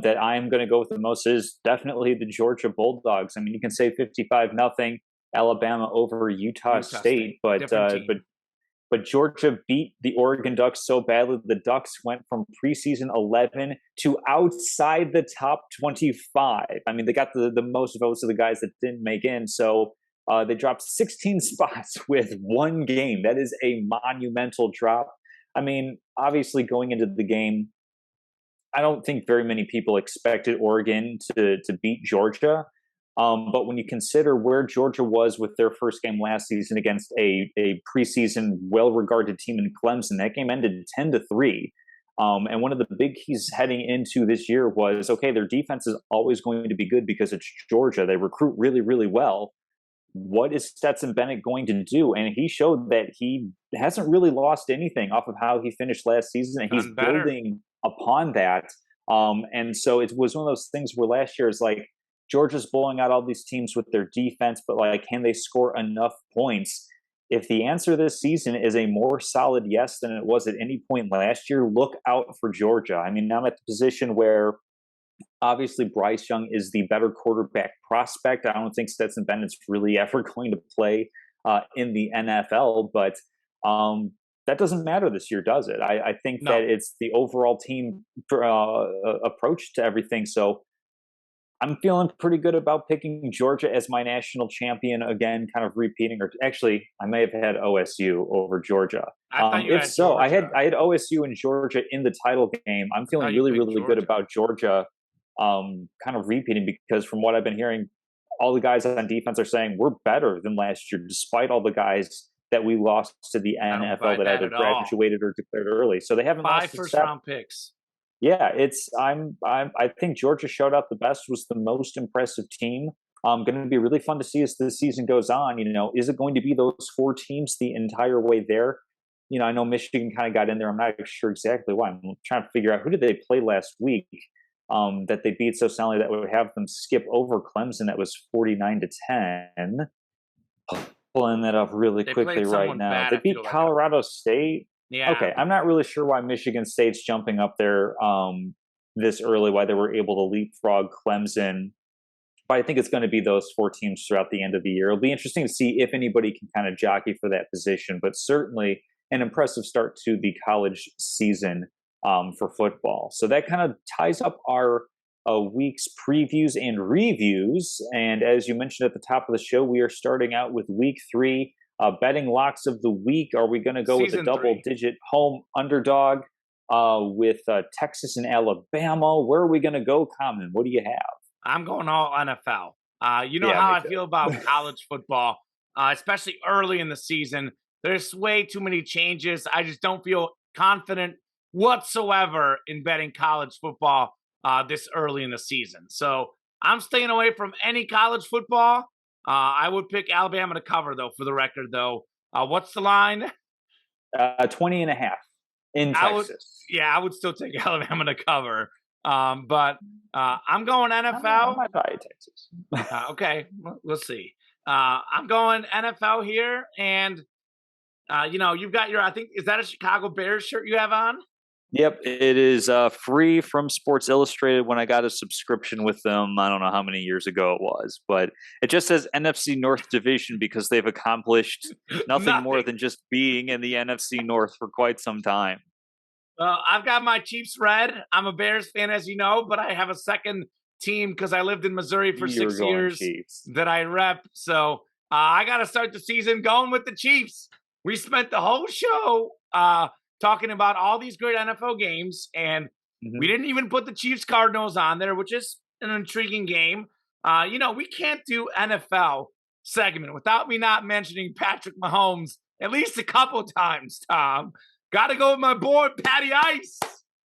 that I'm going to go with the most is definitely the Georgia Bulldogs. I mean, you can say 55-0 Alabama over Utah State, but Georgia beat the Oregon Ducks so badly the Ducks went from preseason 11 to outside the top 25. I mean, they got the most votes of the guys that didn't make in, so they dropped 16 spots with one game. That is a monumental drop. I mean, obviously going into the game, I don't think very many people expected Oregon to beat Georgia. But when you consider where Georgia was with their first game last season against a preseason well-regarded team in Clemson, that game ended 10-3. And one of the big keys heading into this year was, okay, their defense is always going to be good because it's Georgia. They recruit really, really well. What is Stetson Bennett going to do? And he showed that he hasn't really lost anything off of how he finished last season, and he's building upon that. And so it was one of those things where last year is like, Georgia's blowing out all these teams with their defense, but like, can they score enough points? If the answer this season is a more solid yes than it was at any point last year, look out for Georgia. I mean, I'm at the position where obviously Bryce Young is the better quarterback prospect. I don't think Stetson Bennett's really ever going to play in the NFL, but that doesn't matter this year, does it? I think that it's the overall team approach to everything. So I'm feeling pretty good about picking Georgia as my national champion again, kind of repeating, or actually, I may have had OSU over Georgia. If so, I had OSU and Georgia in the title game. I'm feeling really, really good about Georgia, kind of repeating, because from what I've been hearing, all the guys on defense are saying we're better than last year, despite all the guys that we lost to the NFL that either graduated or declared early. So they haven't lost 5 first-round picks. Yeah, I think Georgia showed out the best, was the most impressive team. Going to be really fun to see as the season goes on. You know, is it going to be those 4 teams the entire way there? You know, I know Michigan kind of got in there. I'm not sure exactly why. I'm trying to figure out, who did they play last week that they beat so soundly that would have them skip over Clemson. That was 49-10. Pulling that up really quickly right now. They beat Colorado State. Yeah. Okay, I'm not really sure why Michigan State's jumping up there this early, why they were able to leapfrog Clemson. But I think it's going to be those 4 teams throughout the end of the year. It'll be interesting to see if anybody can kind of jockey for that position, but certainly an impressive start to the college season for football. So that kind of ties up our week's previews and reviews. And as you mentioned at the top of the show, we are starting out with week 3. Betting locks of the week. Are we going to go with a double-digit home underdog with Texas and Alabama? Where are we going to go, Common? What do you have? I'm going all NFL. You know how I feel about college football, especially early in the season. There's way too many changes. I just don't feel confident whatsoever in betting college football this early in the season. So I'm staying away from any college football. I would pick Alabama to cover, though, for the record, though. What's the line? 20.5 in Texas. I would still take Alabama to cover. But I'm going NFL. I might buy Texas. Okay, we'll see. I'm going NFL here. And, you've got I think, is that a Chicago Bears shirt you have on? Yep, it is free from Sports Illustrated when I got a subscription with them. I don't know how many years ago it was, but it just says NFC North Division because they've accomplished nothing more than just being in the NFC North for quite some time. I've got my Chiefs red. I'm a Bears fan, as you know, but I have a second team because I lived in Missouri for 6 years that I rep. So I got to start the season going with the Chiefs. We spent the whole show talking about all these great NFL games, and we didn't even put the Chiefs Cardinals on there, which is an intriguing game. We can't do NFL segment without me not mentioning Patrick Mahomes at least a couple times, Tom. Got to go with my boy, Patty Ice.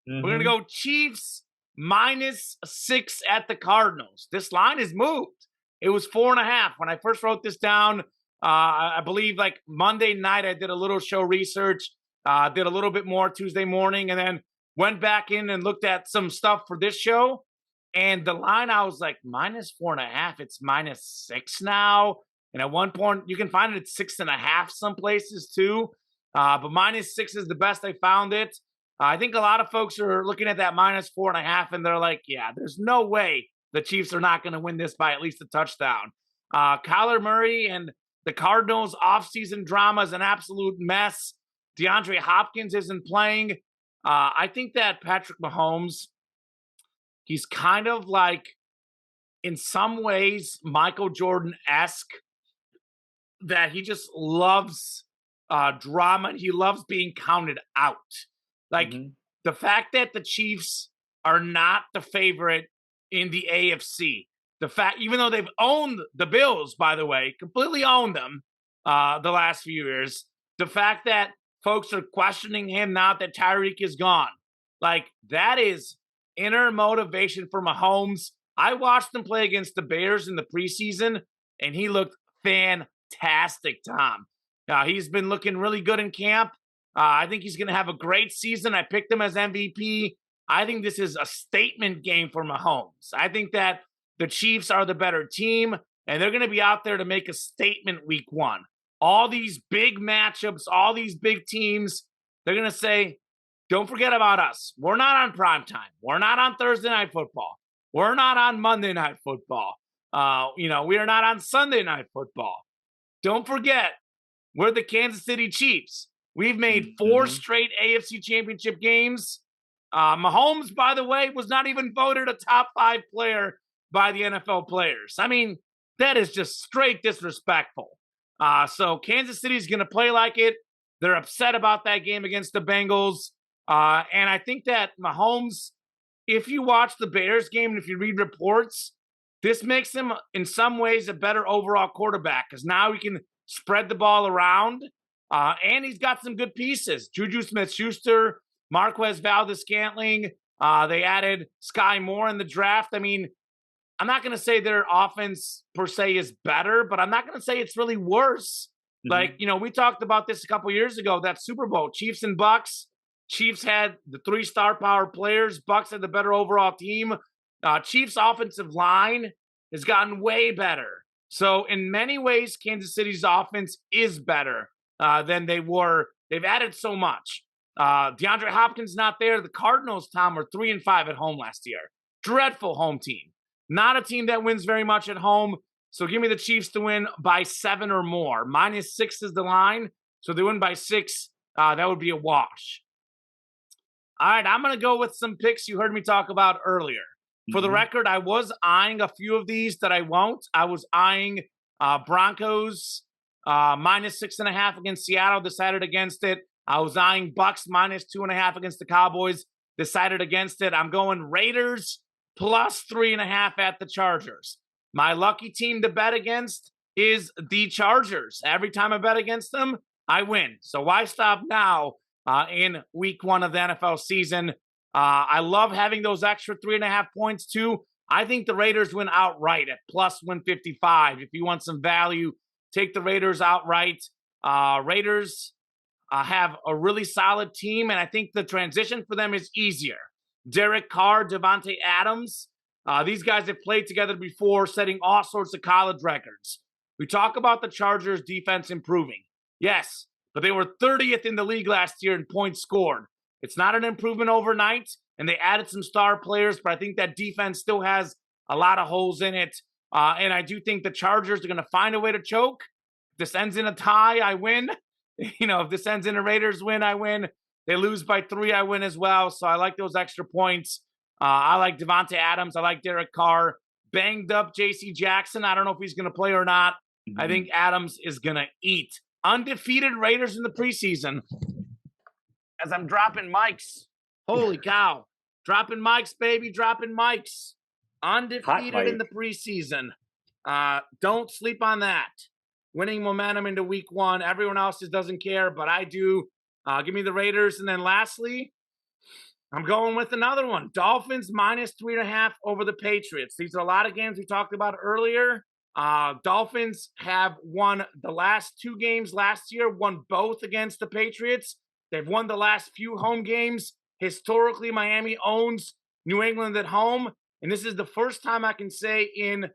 Mm-hmm. We're going to go Chiefs -6 at the Cardinals. This line is moved. It was 4.5. When I first wrote this down, I believe like Monday night, I did a little show research, did a little bit more Tuesday morning, and then went back in and looked at some stuff for this show. And the line, I was like, -4.5. It's -6 now. And at one point, you can find it at 6.5 some places too. But -6 is the best I found it. I think a lot of folks are looking at that -4.5 and they're like, yeah, there's no way the Chiefs are not going to win this by at least a touchdown. Kyler Murray and the Cardinals' offseason drama is an absolute mess. DeAndre Hopkins isn't playing. I think that Patrick Mahomes, he's kind of like, in some ways, Michael Jordan-esque, that he just loves drama. He loves being counted out. Like, the fact that the Chiefs are not the favorite in the AFC, even though they've owned the Bills, by the way, completely owned them the last few years, the fact that folks are questioning him now that Tyreek is gone, like, that is inner motivation for Mahomes. I watched him play against the Bears in the preseason, and he looked fantastic, Tom. He's been looking really good in camp. I think he's going to have a great season. I picked him as MVP. I think this is a statement game for Mahomes. I think that the Chiefs are the better team, and they're going to be out there to make a statement week 1. All these big matchups, all these big teams, they're going to say, don't forget about us. We're not on primetime. We're not on Thursday Night Football. We're not on Monday Night Football. We are not on Sunday Night Football. Don't forget, we're the Kansas City Chiefs. We've made 4 straight AFC Championship games. Mahomes, by the way, was not even voted a top 5 player by the NFL players. I mean, that is just straight disrespectful. So Kansas City's going to play like it. They're upset about that game against the Bengals. And I think that Mahomes, if you watch the Bears game and if you read reports, this makes him in some ways a better overall quarterback because now he can spread the ball around. And he's got some good pieces. Juju Smith-Schuster, Marquez Valdes-Scantling. They added Sky Moore in the draft. I mean, I'm not going to say their offense per se is better, but I'm not going to say it's really worse. Like, we talked about this a couple years ago, that Super Bowl, Chiefs and Bucks. Chiefs had the 3 star power players. Bucks had the better overall team. Chiefs' offensive line has gotten way better. So in many ways, Kansas City's offense is better than they were. They've added so much. DeAndre Hopkins not there. The Cardinals, Tom, were 3-5 at home last year. Dreadful home team. Not a team that wins very much at home. So give me the Chiefs to win by 7 or more. -6 is the line. So they win by 6. That would be a wash. All right, I'm going to go with some picks you heard me talk about earlier. For the record, I was eyeing a few of these that I won't. I was eyeing Broncos -6.5 against Seattle, decided against it. I was eyeing Bucks -2.5 against the Cowboys, decided against it. I'm going Raiders +3.5 at the Chargers. My lucky team to bet against is the Chargers. Every time I bet against them, I win. So why stop now in week 1 of the NFL season? I love having those extra 3.5 points too. I think the Raiders win outright at +155. If you want some value, take the Raiders outright. Raiders have a really solid team, and I think the transition for them is easier. Derek Carr, Devontae Adams, these guys have played together before, setting all sorts of college records. We talk about the Chargers' defense improving. Yes, but they were 30th in the league last year in points scored. It's not an improvement overnight, and they added some star players, but I think that defense still has a lot of holes in it. And I do think the Chargers are going to find a way to choke. If this ends in a tie, I win. If this ends in a Raiders win, I win. They lose by 3, I win as well. So I like those extra points. I like Devontae Adams. I like Derek Carr. Banged up J.C. Jackson. I don't know if he's going to play or not. I think Adams is going to eat. Undefeated Raiders in the preseason. As I'm dropping mics. Holy cow. Dropping mics, baby. Dropping mics. Hot undefeated in Mike. the preseason. Don't sleep on that. Winning momentum into week one. Everyone else just doesn't care, but I do. Give me the Raiders. And then lastly, I'm going with another one. Dolphins minus 3.5 over the Patriots. These are a lot of games we talked about earlier. Dolphins have won the last 2 games last year, won both against the Patriots. They've won the last few home games. Historically, Miami owns New England at home. And this is the first time I can say in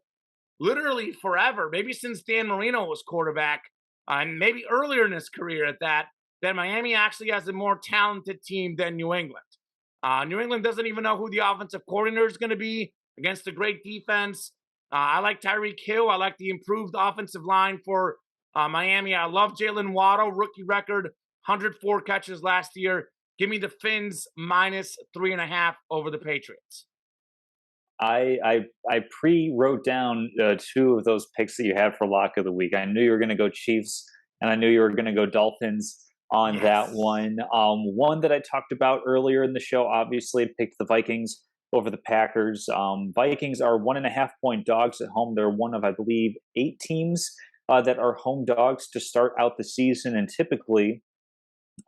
literally forever, maybe since Dan Marino was quarterback, and maybe earlier in his career at that Miami actually has a more talented team than New England. New England doesn't even know who the offensive coordinator is going to be against a great defense. I like Tyreek Hill. I like the improved offensive line for Miami. I love Jalen Waddle, rookie record, 104 catches last year. Give me the Fins minus 3.5 over the Patriots. I pre-wrote down 2 of those picks that you had for lock of the week. I knew you were going to go Chiefs, and I knew you were going to go Dolphins on that one. One that I talked about earlier in the show, obviously, picked the Vikings over the Packers. Vikings are 1.5-point dogs at home. They're one of, I believe, 8 teams that are home dogs to start out the season, and typically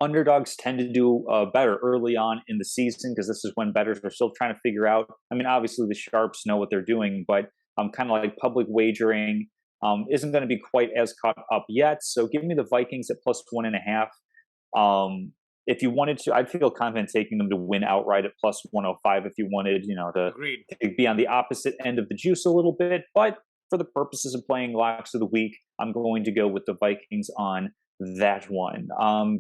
underdogs tend to do better early on in the season because this is when bettors are still trying to figure out. I mean, obviously the sharps know what they're doing, but kind of like public wagering isn't going to be quite as caught up yet. So give me the Vikings at plus 1.5. If you wanted to, I'd feel confident taking them to win outright at plus 105 if you wanted, to be on the opposite end of the juice a little bit. But for the purposes of playing locks of the week, I'm going to go with the Vikings on that one.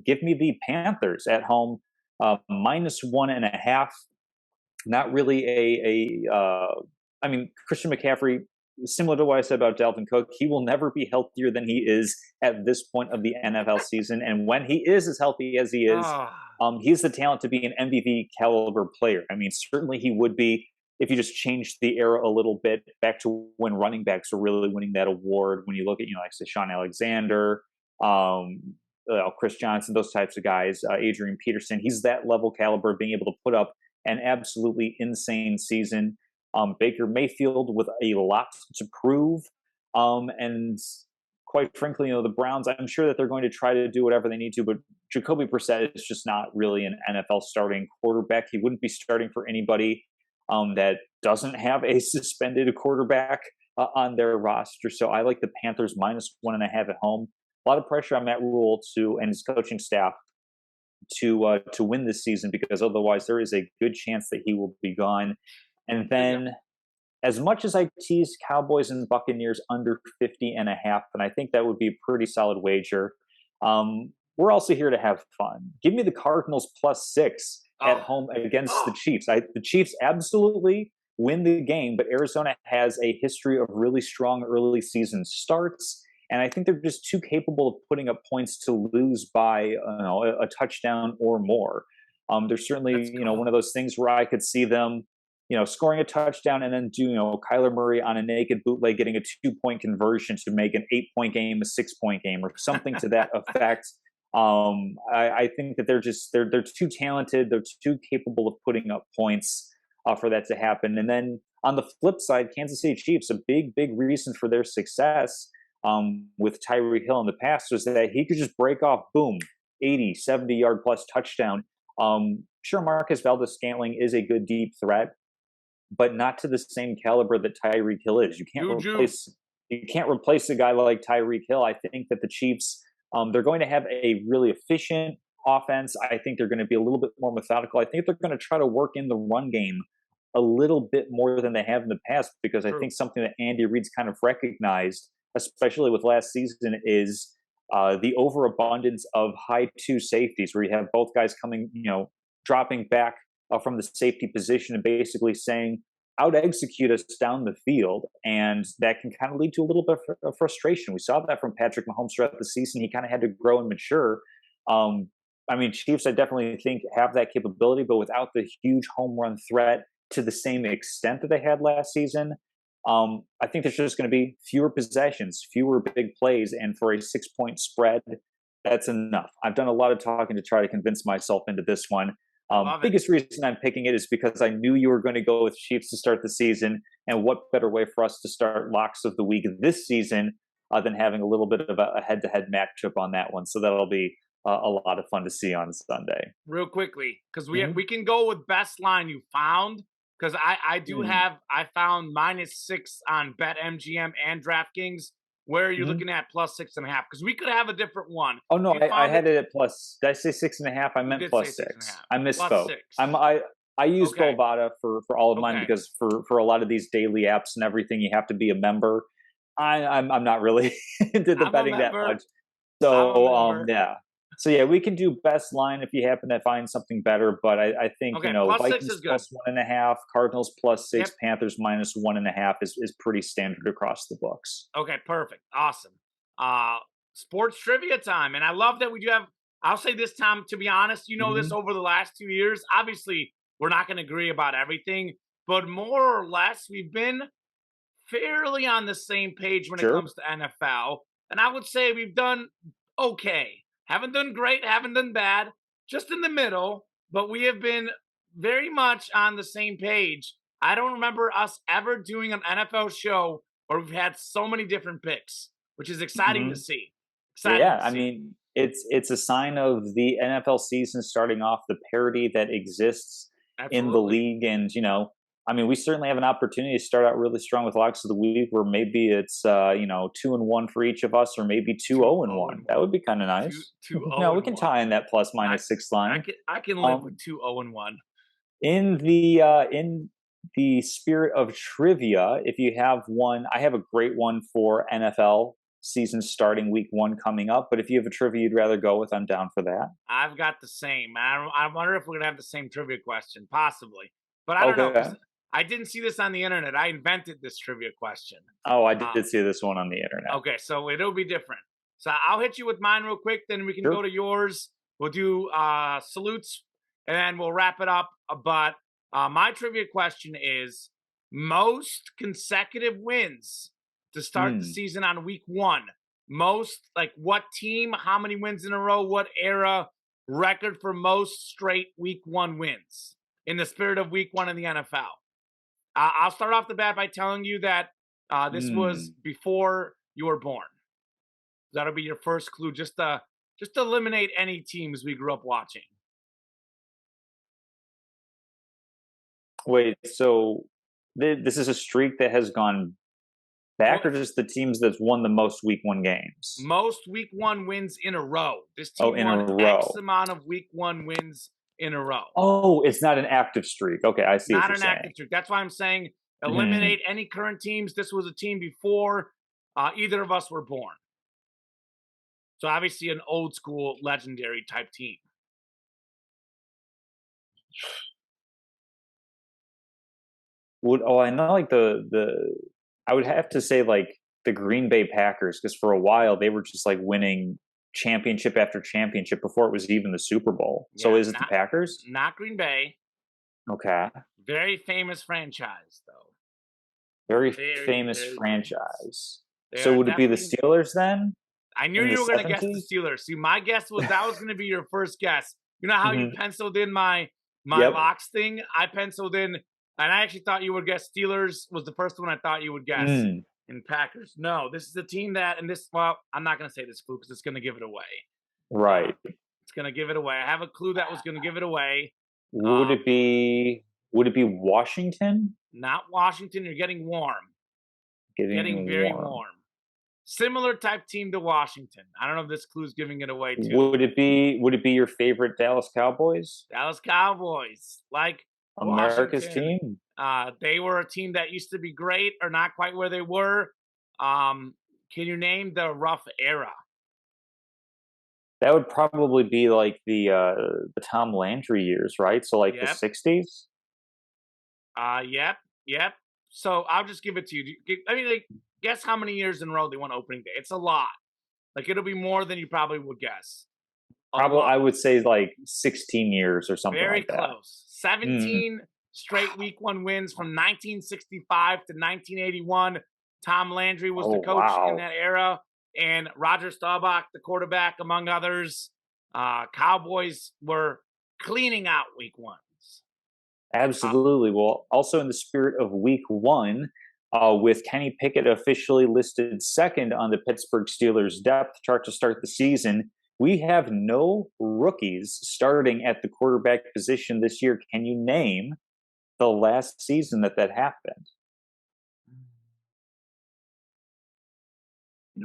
Give me the Panthers at home, minus 1.5. Not really I mean, Christian McCaffrey, similar to what I said about Dalvin Cook, he will never be healthier than he is at this point of the NFL season. And when he is as healthy as he is, he's the talent to be an MVP caliber player. I mean, certainly he would be if you just changed the era a little bit back to when running backs were really winning that award. When you look at, like say Sean Alexander, Chris Johnson, those types of guys, Adrian Peterson, he's that level caliber, being able to put up an absolutely insane season. Baker Mayfield with a lot to prove. And quite frankly, the Browns, I'm sure that they're going to try to do whatever they need to, but Jacoby Brissett is just not really an NFL starting quarterback. He wouldn't be starting for anybody that doesn't have a suspended quarterback on their roster. So I like the Panthers minus 1.5 at home. A lot of pressure on Matt Rule and his coaching staff to win this season, because otherwise there is a good chance that he will be gone. And then, as much as I tease Cowboys and Buccaneers under 50.5, and I think that would be a pretty solid wager, we're also here to have fun. Give me the Cardinals plus 6 at home against the Chiefs. The Chiefs absolutely win the game, but Arizona has a history of really strong early season starts. And I think they're just too capable of putting up points to lose by a touchdown or more. There's certainly one of those things where I could see them scoring a touchdown and then Kyler Murray on a naked bootleg getting a 2-point conversion to make an 8-point game a 6-point game or something to that effect. I think that they're too talented. They're too capable of putting up points for that to happen. And then on the flip side, Kansas City Chiefs, a big reason for their success with Tyreek Hill in the past was that he could just break off, boom, 80, 70-yard plus touchdown. Sure, Marcus Valdes-Scantling is a good deep threat, but not to the same caliber that Tyreek Hill is. You can't replace a guy like Tyreek Hill. I think that the Chiefs, they're going to have a really efficient offense. I think they're going to be a little bit more methodical. I think they're going to try to work in the run game a little bit more than they have in the past, because I think something that Andy Reid's kind of recognized, especially with last season, is the overabundance of high 2 safeties, where you have both guys coming, dropping back from the safety position and basically saying, out-execute us down the field. And that can kind of lead to a little bit of frustration. We saw that from Patrick Mahomes throughout the season. He kind of had to grow and mature. Chiefs, I definitely think, have that capability, but without the huge home run threat to the same extent that they had last season, I think there's just going to be fewer possessions, fewer big plays, and for a 6-point spread, that's enough. I've done a lot of talking to try to convince myself into this one. Love it. Biggest reason I'm picking it is because I knew you were going to go with Chiefs to start the season, and what better way for us to start locks of the week this season than having a little bit of a head-to-head matchup on that one. So that'll be a lot of fun to see on Sunday. Real quickly, because Mhm. we can go with best line you found. Because Mm. I found -6 on BetMGM and DraftKings. Where you're Mhm. looking at +6.5. Because we could have a different one. Oh no, You I found it. had it at plus. Did I say 6.5? I You meant did say plus six and a six. half. I Plus misspoke. six. I use Okay. Bovada for all of mine Okay. because for a lot of these daily apps and everything, you have to be a member. I'm not really into the I'm a betting that much. member. I'm a So member. yeah. So yeah, we can do best line if you happen to find something better. But I think Okay. +6 is Vikings good. +1.5, Cardinals +6, Yep. Panthers -1.5 is pretty standard across the books. Okay, perfect. Awesome. Uh Sports trivia time. And I love that we do have, I'll say this time, to be honest, you know this Mhm. over the last 2 years. Obviously, we're not going to agree about everything, but more or less, we've been fairly on the same page when it Sure. comes to NFL. And I would say we've done okay. Haven't done great, haven't done bad, just in the middle, but we have been very much on the same page. I don't remember us ever doing an NFL show where we've had so many different picks, which is exciting to Mhm. see. Exciting Yeah, to I see. mean, it's a sign of the NFL season starting off, the parity that exists in the Absolutely. league, and I mean, we certainly have an opportunity to start out really strong with locks of the week, where maybe it's 2-1 for each of us, or maybe 2-0 2-0-1. and That 1. would be kind of 2 nice. 2-0 No, we and can 1. tie in that plus I minus six line. I can live with Um, 2-0 and 1. in the spirit of trivia, if you have one, I have a great one for NFL season starting week 1 coming up. But if you have a trivia you'd rather go with, I'm down for that. I've got the same. I wonder if we're gonna have the same trivia question, possibly, but I don't know because Okay. I didn't see this on the internet. I invented this trivia question. Oh, I Uh, did see this one on the internet. okay, so it'll be different. So I'll hit you with mine real quick, then we can go Sure. to yours. We'll do salutes, and then we'll wrap it up. But my trivia question is most consecutive wins to start the Hmm. season on week 1. Most, like, what team, how many wins in a row, what era, record for most straight week 1 wins in the spirit of week 1 in the NFL. I'll start off the bat by telling you that this was Hmm. before you were born. That'll be your first clue. Just to eliminate any teams we grew up watching. Wait, so this is a streak that has gone back, or just the teams that's won the most week 1 games? Most week 1 wins in a row. This Oh, team in a won X row. amount of week 1 wins in a row. Oh, it's not an active streak. Okay, I see what Not you're an active saying. streak. That's why I'm saying Mhm. eliminate any current teams. This was a team before either of us were born. So obviously an old school legendary type team. I know, like I would have to say like the Green Bay Packers, because for a while they were just like winning championship after championship before it was even the Super Bowl. So Yeah, is it the Packers? not Green Bay. Okay. Very famous franchise though. Very Very, famous very famous. franchise. They So are would it be the definitely. Steelers then I knew in the you were going to guess the 70s? Steelers. See, my guess was that was going to be your first guess. You know how you Mhm. penciled in my Yep. locks thing? I penciled in, and I actually thought you would guess Steelers was the first one I thought you would guess. Mm, In Packers. No, this is a team that, and this, well, I'm not going to say this clue because it's going to give it away. Uh, right. it's going to give it away. I have a clue that was going to give it away. Would Um, it be would it be Washington? Not Washington. You're getting warm. Getting Getting very warm. warm. Similar type team to Washington. I don't know if this clue is giving it away too. Would it be your favorite Dallas Cowboys? Dallas Cowboys, like America's Washington. team? They were a team that used to be great or not quite where they were. Um, can you name the rough era? That would probably be like the Tom Landry years, right? So like the Yep. 60s? Yep. Yep. So I'll just give it to you. I mean, like, guess how many years in a row they won opening day? It's a lot. Like, it'll be more than you probably would guess. A Probably lot. I would say like 16 years or something Very like that. close. Mm. 17 straight week 1 wins from 1965 to 1981. Tom Landry was the Oh, coach in wow. that era, and Roger Staubach, the quarterback, among others. Cowboys were cleaning out week ones. Uh, Absolutely. Well, also in the spirit of week one, with Kenny Pickett officially listed second on the Pittsburgh Steelers depth chart to start the season, we have no rookies starting at the quarterback position this year. Can you name the last season that happened?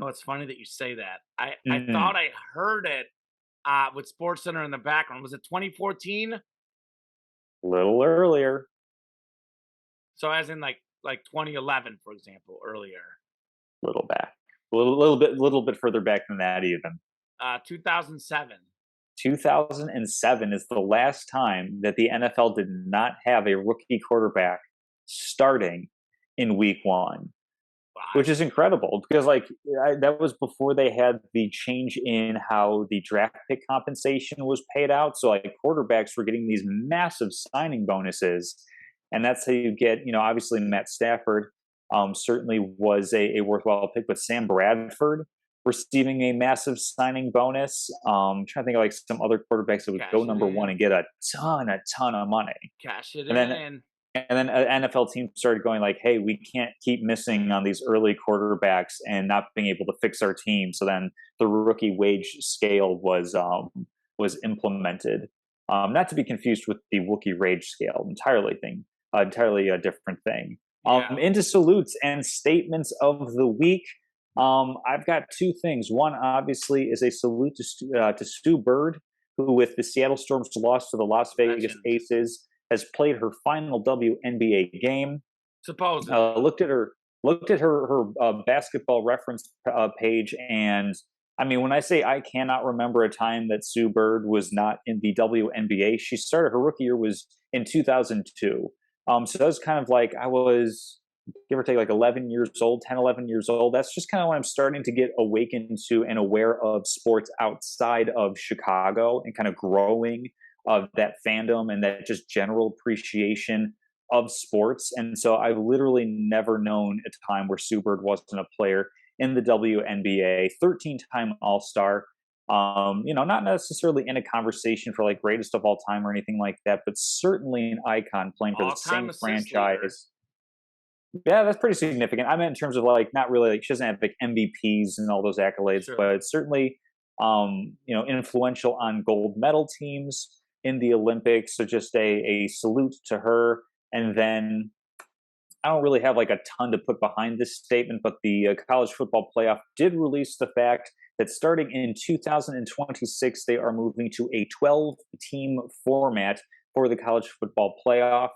it's funny that you say that. I Mm, thought I heard it with Sports Center in the background. Was it 2014? little earlier, So as in like 2011, for example, earlier. little back, little bit further back than that even. 2007. 2007 is the last time that the NFL did not have a rookie quarterback starting in week one, Wow. which is incredible because that was before they had the change in how the draft pick compensation was paid out. So like quarterbacks were getting these massive signing bonuses, and that's how you get, obviously Matt Stafford certainly was a worthwhile pick, but Sam Bradford receiving a massive signing bonus. I'm trying to think of like some other quarterbacks that would go Cash it number one in. and get a ton of money. Cash it And then in. NFL teams started going like, "Hey, we can't keep missing on these early quarterbacks and not being able to fix our team." So then the rookie wage scale was implemented, not to be confused with the rookie wage scale, entirely a different thing. Yeah. Into salutes and statements of the week. I've got two things. One, obviously, is a salute to Stu Bird, who, with the Seattle Storm's loss to the Las Vegas Legend. Aces, has played her final WNBA game. Supposedly. Looked at her basketball reference page, and I mean, when I say I cannot remember a time that Sue Bird was not in the WNBA, she started her rookie year was in 2002. So that was kind of like I was give or take like 11 years old, 10, 11 years old. That's just kind of when I'm starting to get awakened to and aware of sports outside of Chicago and kind of growing of that fandom and that just general appreciation of sports. And so I've literally never known a time where Sue Bird wasn't a player in the WNBA, 13-time All-Star. Not necessarily in a conversation for like greatest of all time or anything like that, but certainly an icon playing for the All time same assist leader. franchise. Yeah, that's pretty significant. I meant in terms of like not really like she doesn't have like MVPs and all those accolades, Sure. but certainly influential on gold medal teams in the Olympics. So just a salute to her. And then I don't really have like a ton to put behind this statement, but the college football playoff did release the fact that starting in 2026, they are moving to a 12-team format for the college football playoff.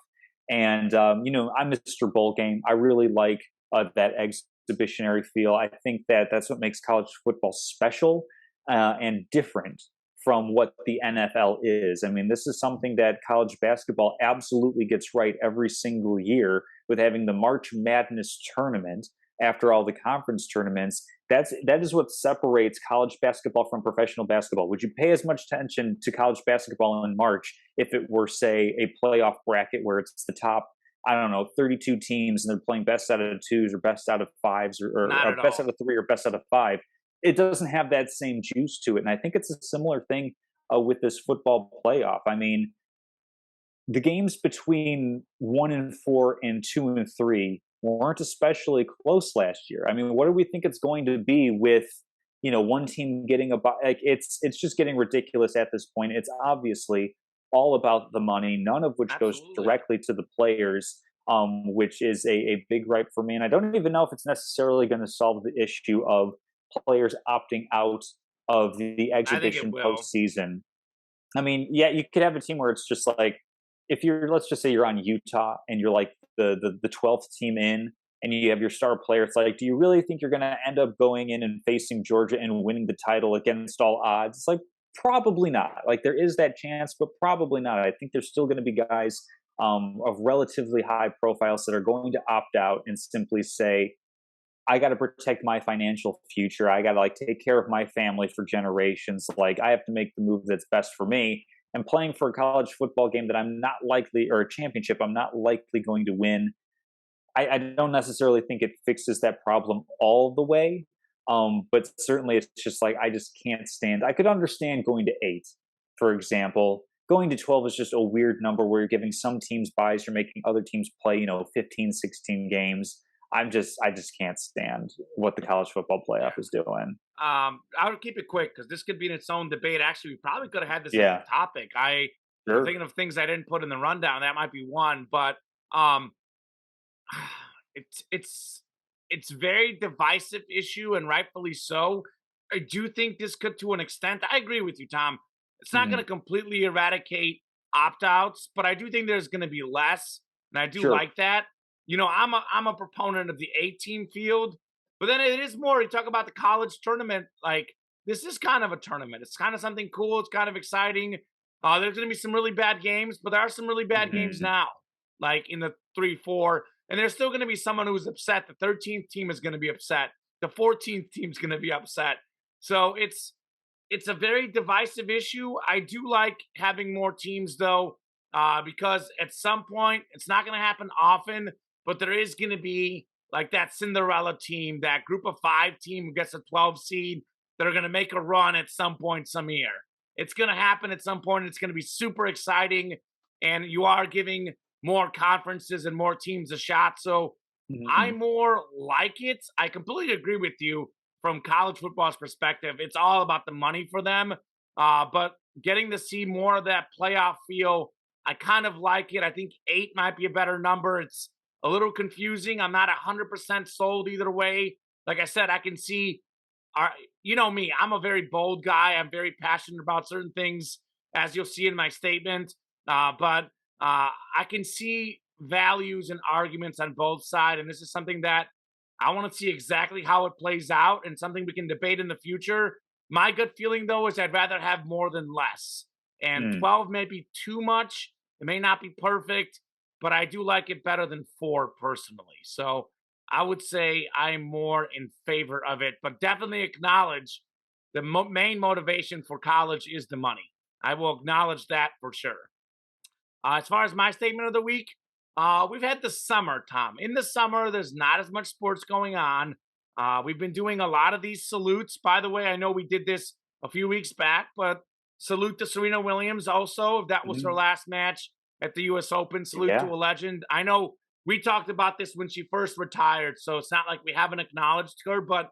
And, I'm Mr. Bowl Game. I really like that exhibitionary feel. I think that that's what makes college football special and different from what the NFL is. I mean, this is something that college basketball absolutely gets right every single year with having the March Madness tournament after all the conference tournaments. That is what separates college basketball from professional basketball. Would you pay as much attention to college basketball in March if it were, say, a playoff bracket where it's the top, I don't know, 32 teams and they're playing best out of twos or best out of fives Not or at best out all. of three or best out of five? It doesn't have that same juice to it. And I think it's a similar thing with this football playoff. I mean, the games between 1-4 and 2-3 weren't especially close last year. I mean, what do we think it's going to be with one team getting like it's just getting ridiculous at this point. It's obviously all about the money, none of which goes Absolutely. directly to the players, which is a big gripe for me. And I don't even know if it's necessarily going to solve the issue of players opting out of the I think it exhibition will. postseason. I mean, yeah, you could have a team where it's just like if you're let's just say you're on Utah and you're like the 12th team in and you have your star player, it's like, do you really think you're gonna end up going in and facing Georgia and winning the title against all odds? It's like probably not. Like there is that chance, but probably not. I think there's still gonna be guys of relatively high profiles that are going to opt out and simply say, I got to protect my financial future. I got to like take care of my family for generations. Like I have to make the move that's best for me. And playing for a college football game that I'm not likely, or a championship, I'm not likely going to win. I don't necessarily think it fixes that problem all the way. But certainly it's just like, I just can't stand. I could understand going to 8, for example, going to 12 is just a weird number where you're giving some teams buys, you're making other teams play, 15, 16 games. I just can't stand what the college football playoff is doing. I would keep it quick because this could be in its own debate. Actually, we probably could have had this as Yeah, a topic. I'm sure. thinking of things I didn't put in the rundown. That might be one, but um, it's very divisive issue, and rightfully so. I do think this could, to an extent, I agree with you, Tom. It's not going Mhm. to completely eradicate opt outs, but I do think there's going to be less, and I do Sure. like that. I'm a proponent of the 8-team field, but then it is more. You talk about the college tournament, like this is kind of a tournament. It's kind of something cool. It's kind of exciting. There's going to be some really bad games, but there are some really bad games Mhm. now, like in the 3-4. And there's still going to be someone who's upset. The 13th team is going to be upset. The 14th team is going to be upset. So it's a very divisive issue. I do like having more teams though, because at some point it's not going to happen often, but there is going to be like that Cinderella team, that group of 5 team who gets a 12 seed that are going to make a run at some point some year. It's going to happen at some point. It's going to be super exciting, and you are giving more conferences and more teams a shot. So I Mhm. more like it. I completely agree with you from college football's perspective. It's all about the money for them. But getting to see more of that playoff feel, I kind of like it. I think 8 might be a better number. It's a little confusing. I'm not 100% sold either way. Like I said, I can see are you know me, I'm a very bold guy. I'm very passionate about certain things, as you'll see in my statement. But I can see values and arguments on both sides, and this is something that I want to see exactly how it plays out, and something we can debate in the future. My gut feeling, though, is I'd rather have more than less, and Mm. 12 may be too much. It may not be perfect, but I do like it better than 4 personally. So I would say I'm more in favor of it, but definitely acknowledge the main motivation for college is the money. I will acknowledge that for sure. As far as my statement of the week, we've had the summer, Tom. In the summer, there's not as much sports going on. We've been doing a lot of these salutes. By the way, I know we did this a few weeks back, but salute to Serena Williams also. If that was her Mhm. last match at the US Open, salute to Yeah. a legend. I know we talked about this when she first retired, so it's not like we haven't acknowledged her, but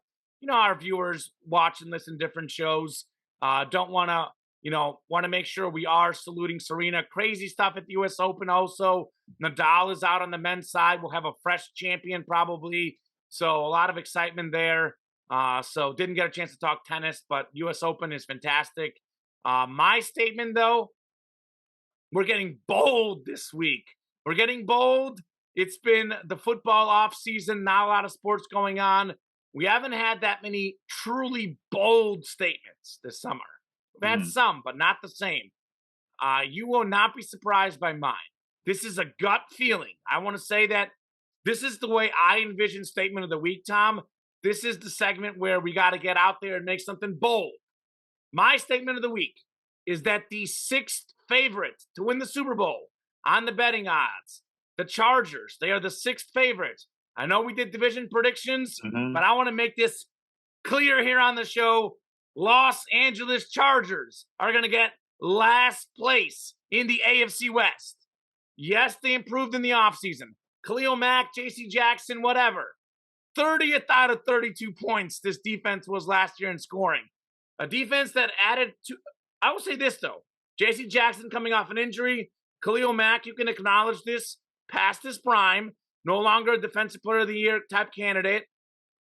our viewers watch and listen to different shows don't want to make sure we are saluting Serena. Crazy stuff at the US Open also. Nadal is out on the men's side. We'll have a fresh champion probably. So a lot of excitement there. So didn't get a chance to talk tennis, but US Open is fantastic. My statement though, we're getting bold this week. We're getting bold. It's been the football off season, not a lot of sports going on. We haven't had that many truly bold statements this summer. We've had Mhm. some, but not the same. You will not be surprised by mine. This is a gut feeling. I want to say that this is the way I envision statement of the week, Tom. This is the segment where we got to get out there and make something bold. My statement of the week is that the 6th favorite to win the Super Bowl on the betting odds, the Chargers, they are the 6th favorite. I know we did division predictions, but Mhm. I want to make this clear here on the show. Los Angeles Chargers are going to get last place in the AFC West. Yes, they improved in the offseason. Khalil Mack, JC Jackson, whatever. 30th out of 32 points this defense was last year in scoring. A defense that added to, I will say this though, JC Jackson coming off an injury, Khalil Mack, you can acknowledge this, past his prime, no longer a defensive player of the year type candidate.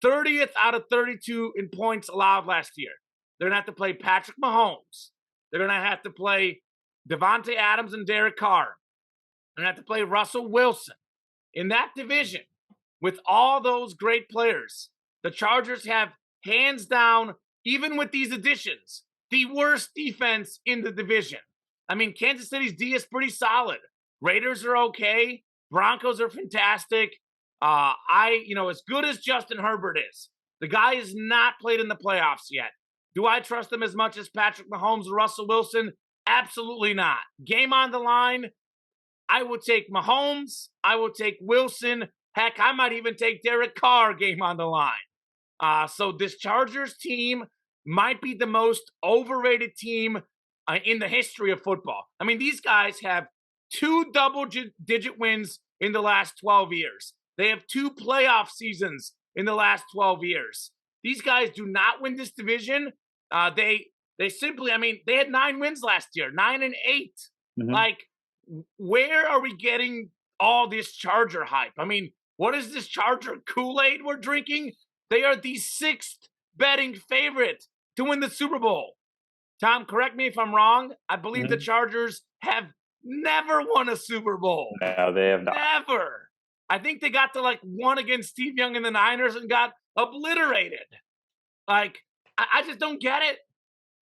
30th out of 32 in points allowed last year. They're going to have to play Patrick Mahomes. They're going to have to play Devontae Adams and Derek Carr. They're going to have to play Russell Wilson. In that division, with all those great players, the Chargers have hands down, even with these additions, the worst defense in the division. I mean, Kansas City's D is pretty solid. Raiders are okay. Broncos are fantastic. As good as Justin Herbert is, the guy has not played in the playoffs yet. Do I trust him as much as Patrick Mahomes or Russell Wilson? Absolutely not. Game on the line. I will take Mahomes. I will take Wilson. Heck, I might even take Derek Carr game on the line. So this Chargers team might be the most overrated team in the history of football. I mean, these guys have 2 double-digit wins in the last 12 years. They have 2 playoff seasons in the last 12 years. These guys do not win this division. They simply, I mean, they had 9 wins last year, 9 and 8. Mhm. Like, where are we getting all this Charger hype? I mean, what is this Charger Kool-Aid we're drinking? They are the 6th betting favorite to win the Super Bowl. Tom, correct me if I'm wrong. I believe the Mhm. Chargers have never won a Super Bowl. No, they have not. Never. I think they got to like 1 against Steve Young and the Niners and got obliterated. Like, I just don't get it.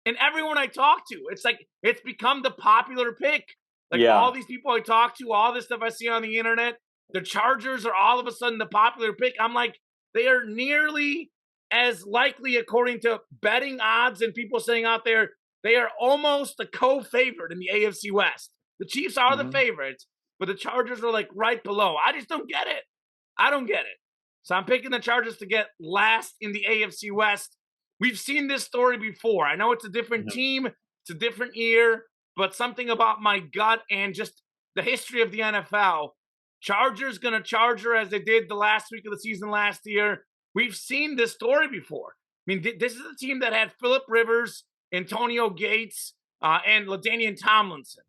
And everyone I talk to, it's like it's become the popular pick. Like Yeah. all these people I talk to, all this stuff I see on the internet, the Chargers are all of a sudden the popular pick. I'm like, they are nearly as likely, according to betting odds and people saying out there, they are almost a co-favorite in the AFC West. The Chiefs are the Mhm. favorites, but the Chargers are like right below. I just don't get it. I don't get it. So I'm picking the Chargers to get last in the AFC West. We've seen this story before. I know it's a different Mhm. team, it's a different year, but something about my gut and just the history of the NFL. Chargers gonna Charger as they did the last week of the season last year. We've seen this story before. I mean, this is a team that had Phillip Rivers, Antonio Gates, and LaDainian Tomlinson.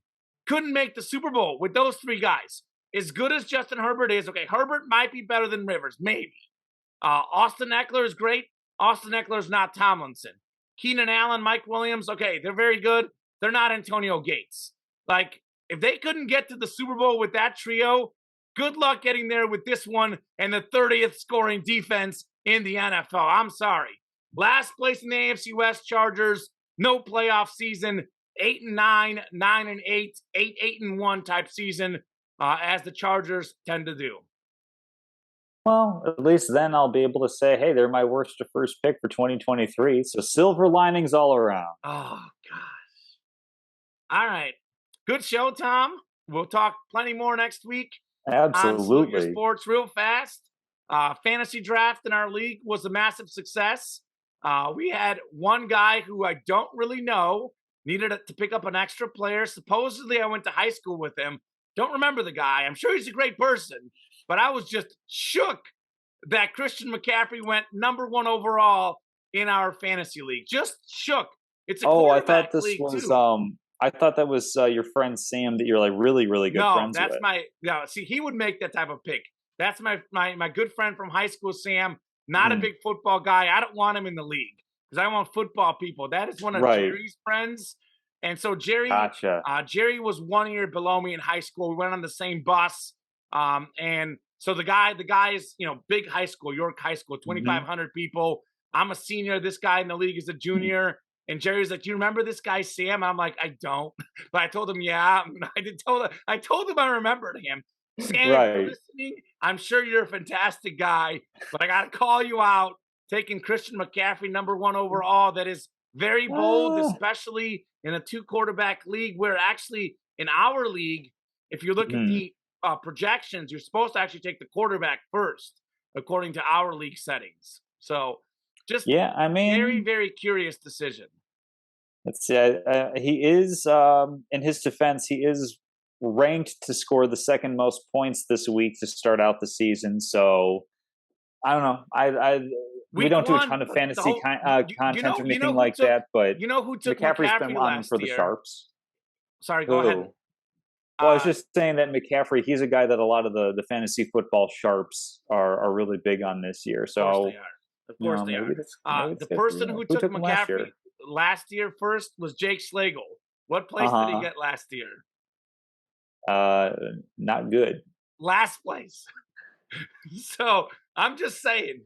Couldn't make the Super Bowl with those 3 guys. As good as Justin Herbert is, okay, Herbert might be better than Rivers, maybe. Austin Eckler is great. Austin Eckler is not Tomlinson. Keenan Allen, Mike Williams, okay, they're very good. They're not Antonio Gates. Like, if they couldn't get to the Super Bowl with that trio, good luck getting there with this one and the 30th scoring defense in the NFL. I'm sorry. Last place in the AFC West, Chargers, no playoff season, 8-9, 9-8, 8-1 type season, as the Chargers tend to do. Well, at least then I'll be able to say, hey, they're my worst to first pick for 2023. So silver linings all around. Oh, gosh. All right. Good show, Tom. We'll talk plenty more next week on Salute Your Absolutely. Sports real fast. Fantasy draft in our league was a massive success. We had one guy who I don't really know needed to pick up an extra player. Supposedly, I went to high school with him. Don't remember the guy. I'm sure he's a great person, but I was just shook that Christian McCaffrey went number 1 overall in our fantasy league. Just shook. It's a Oh, I quarterback thought this league was too. I thought that was your friend Sam that you're like really, really good No, friends that's with. my no. See, he would make that type of pick. That's my good friend from high school, Sam. Not a Mhm. big football guy. I don't want him in the league because I want football people. That is one of Right. Jerry's friends, and so Jerry, Gotcha. Jerry was 1 year below me in high school. We went on the same bus, and so the guy is big high school, York High School, Mhm. 2,500 people. I'm a senior. This guy in the league is a junior. And Jerry's like, "Do you remember this guy, Sam?" I'm like, "I don't." But I told him, "Yeah." I told him I remembered him. Sam, if you're Right. listening, I'm sure you're a fantastic guy, but I got to call you out taking Christian McCaffrey number 1 overall. That is very bold, Ah. especially in a 2 quarterback league where actually in our league, if you look at Mhm. the projections, you're supposed to actually take the quarterback first, according to our league settings. So just Yeah, I very, mean, very curious decision. let's see. He is, in his defense, he is ranked to score the second most points this week to start out the season. So I don't know. We Week don't do a 1, ton of the fantasy whole you content or anything like that, but who took McCaffrey's been McCaffrey on last for the year? sharps. Sorry, go ahead. Who? Well, I was Uh, just saying that McCaffrey, he's a guy that a lot of the fantasy football sharps are really big on this year. of course they So are. Of course they are. maybe it's The good for person you. who Who took took him last McCaffrey year? last year first was Jake Slagle. What Uh place did he huh. get last year? Uh, not good. Last place. So I'm just saying.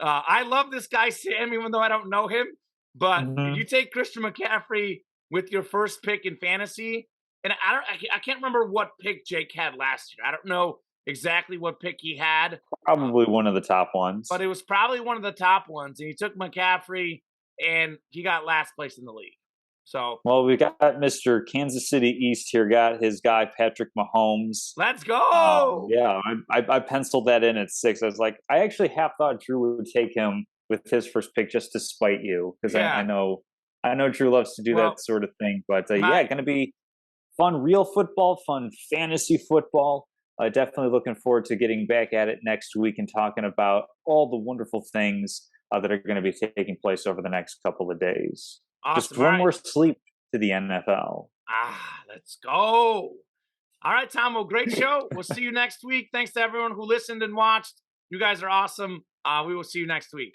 I love this guy Sam, even though I don't know him. But if you Mhm. take Christian McCaffrey with your first pick in fantasy, and I can't remember what pick Jake had last year. I don't know exactly what pick he had, Probably one of the top but ones. it was probably one of the top ones. And he took McCaffrey, and he got last place in the league. So Well, we got Mr. Kansas City East here. Got his guy Patrick Mahomes. let's go. Yeah, I penciled that in at 6. I was like, I actually half thought Drew would take him with his first pick just to spite you because I Yeah. know I know Drew loves to do Well, that sort of thing, but yeah, my going to be fun, real football, fun fantasy football. Definitely looking forward to getting back at it next week and talking about all the wonderful things that are going to be taking place over the next couple of days. Just awesome. All one right. more sleep to the NFL. Let's go. All right, Tom. Well, great show. We'll see you next week. Thanks to everyone who listened and watched. You guys are awesome. We will see you next week.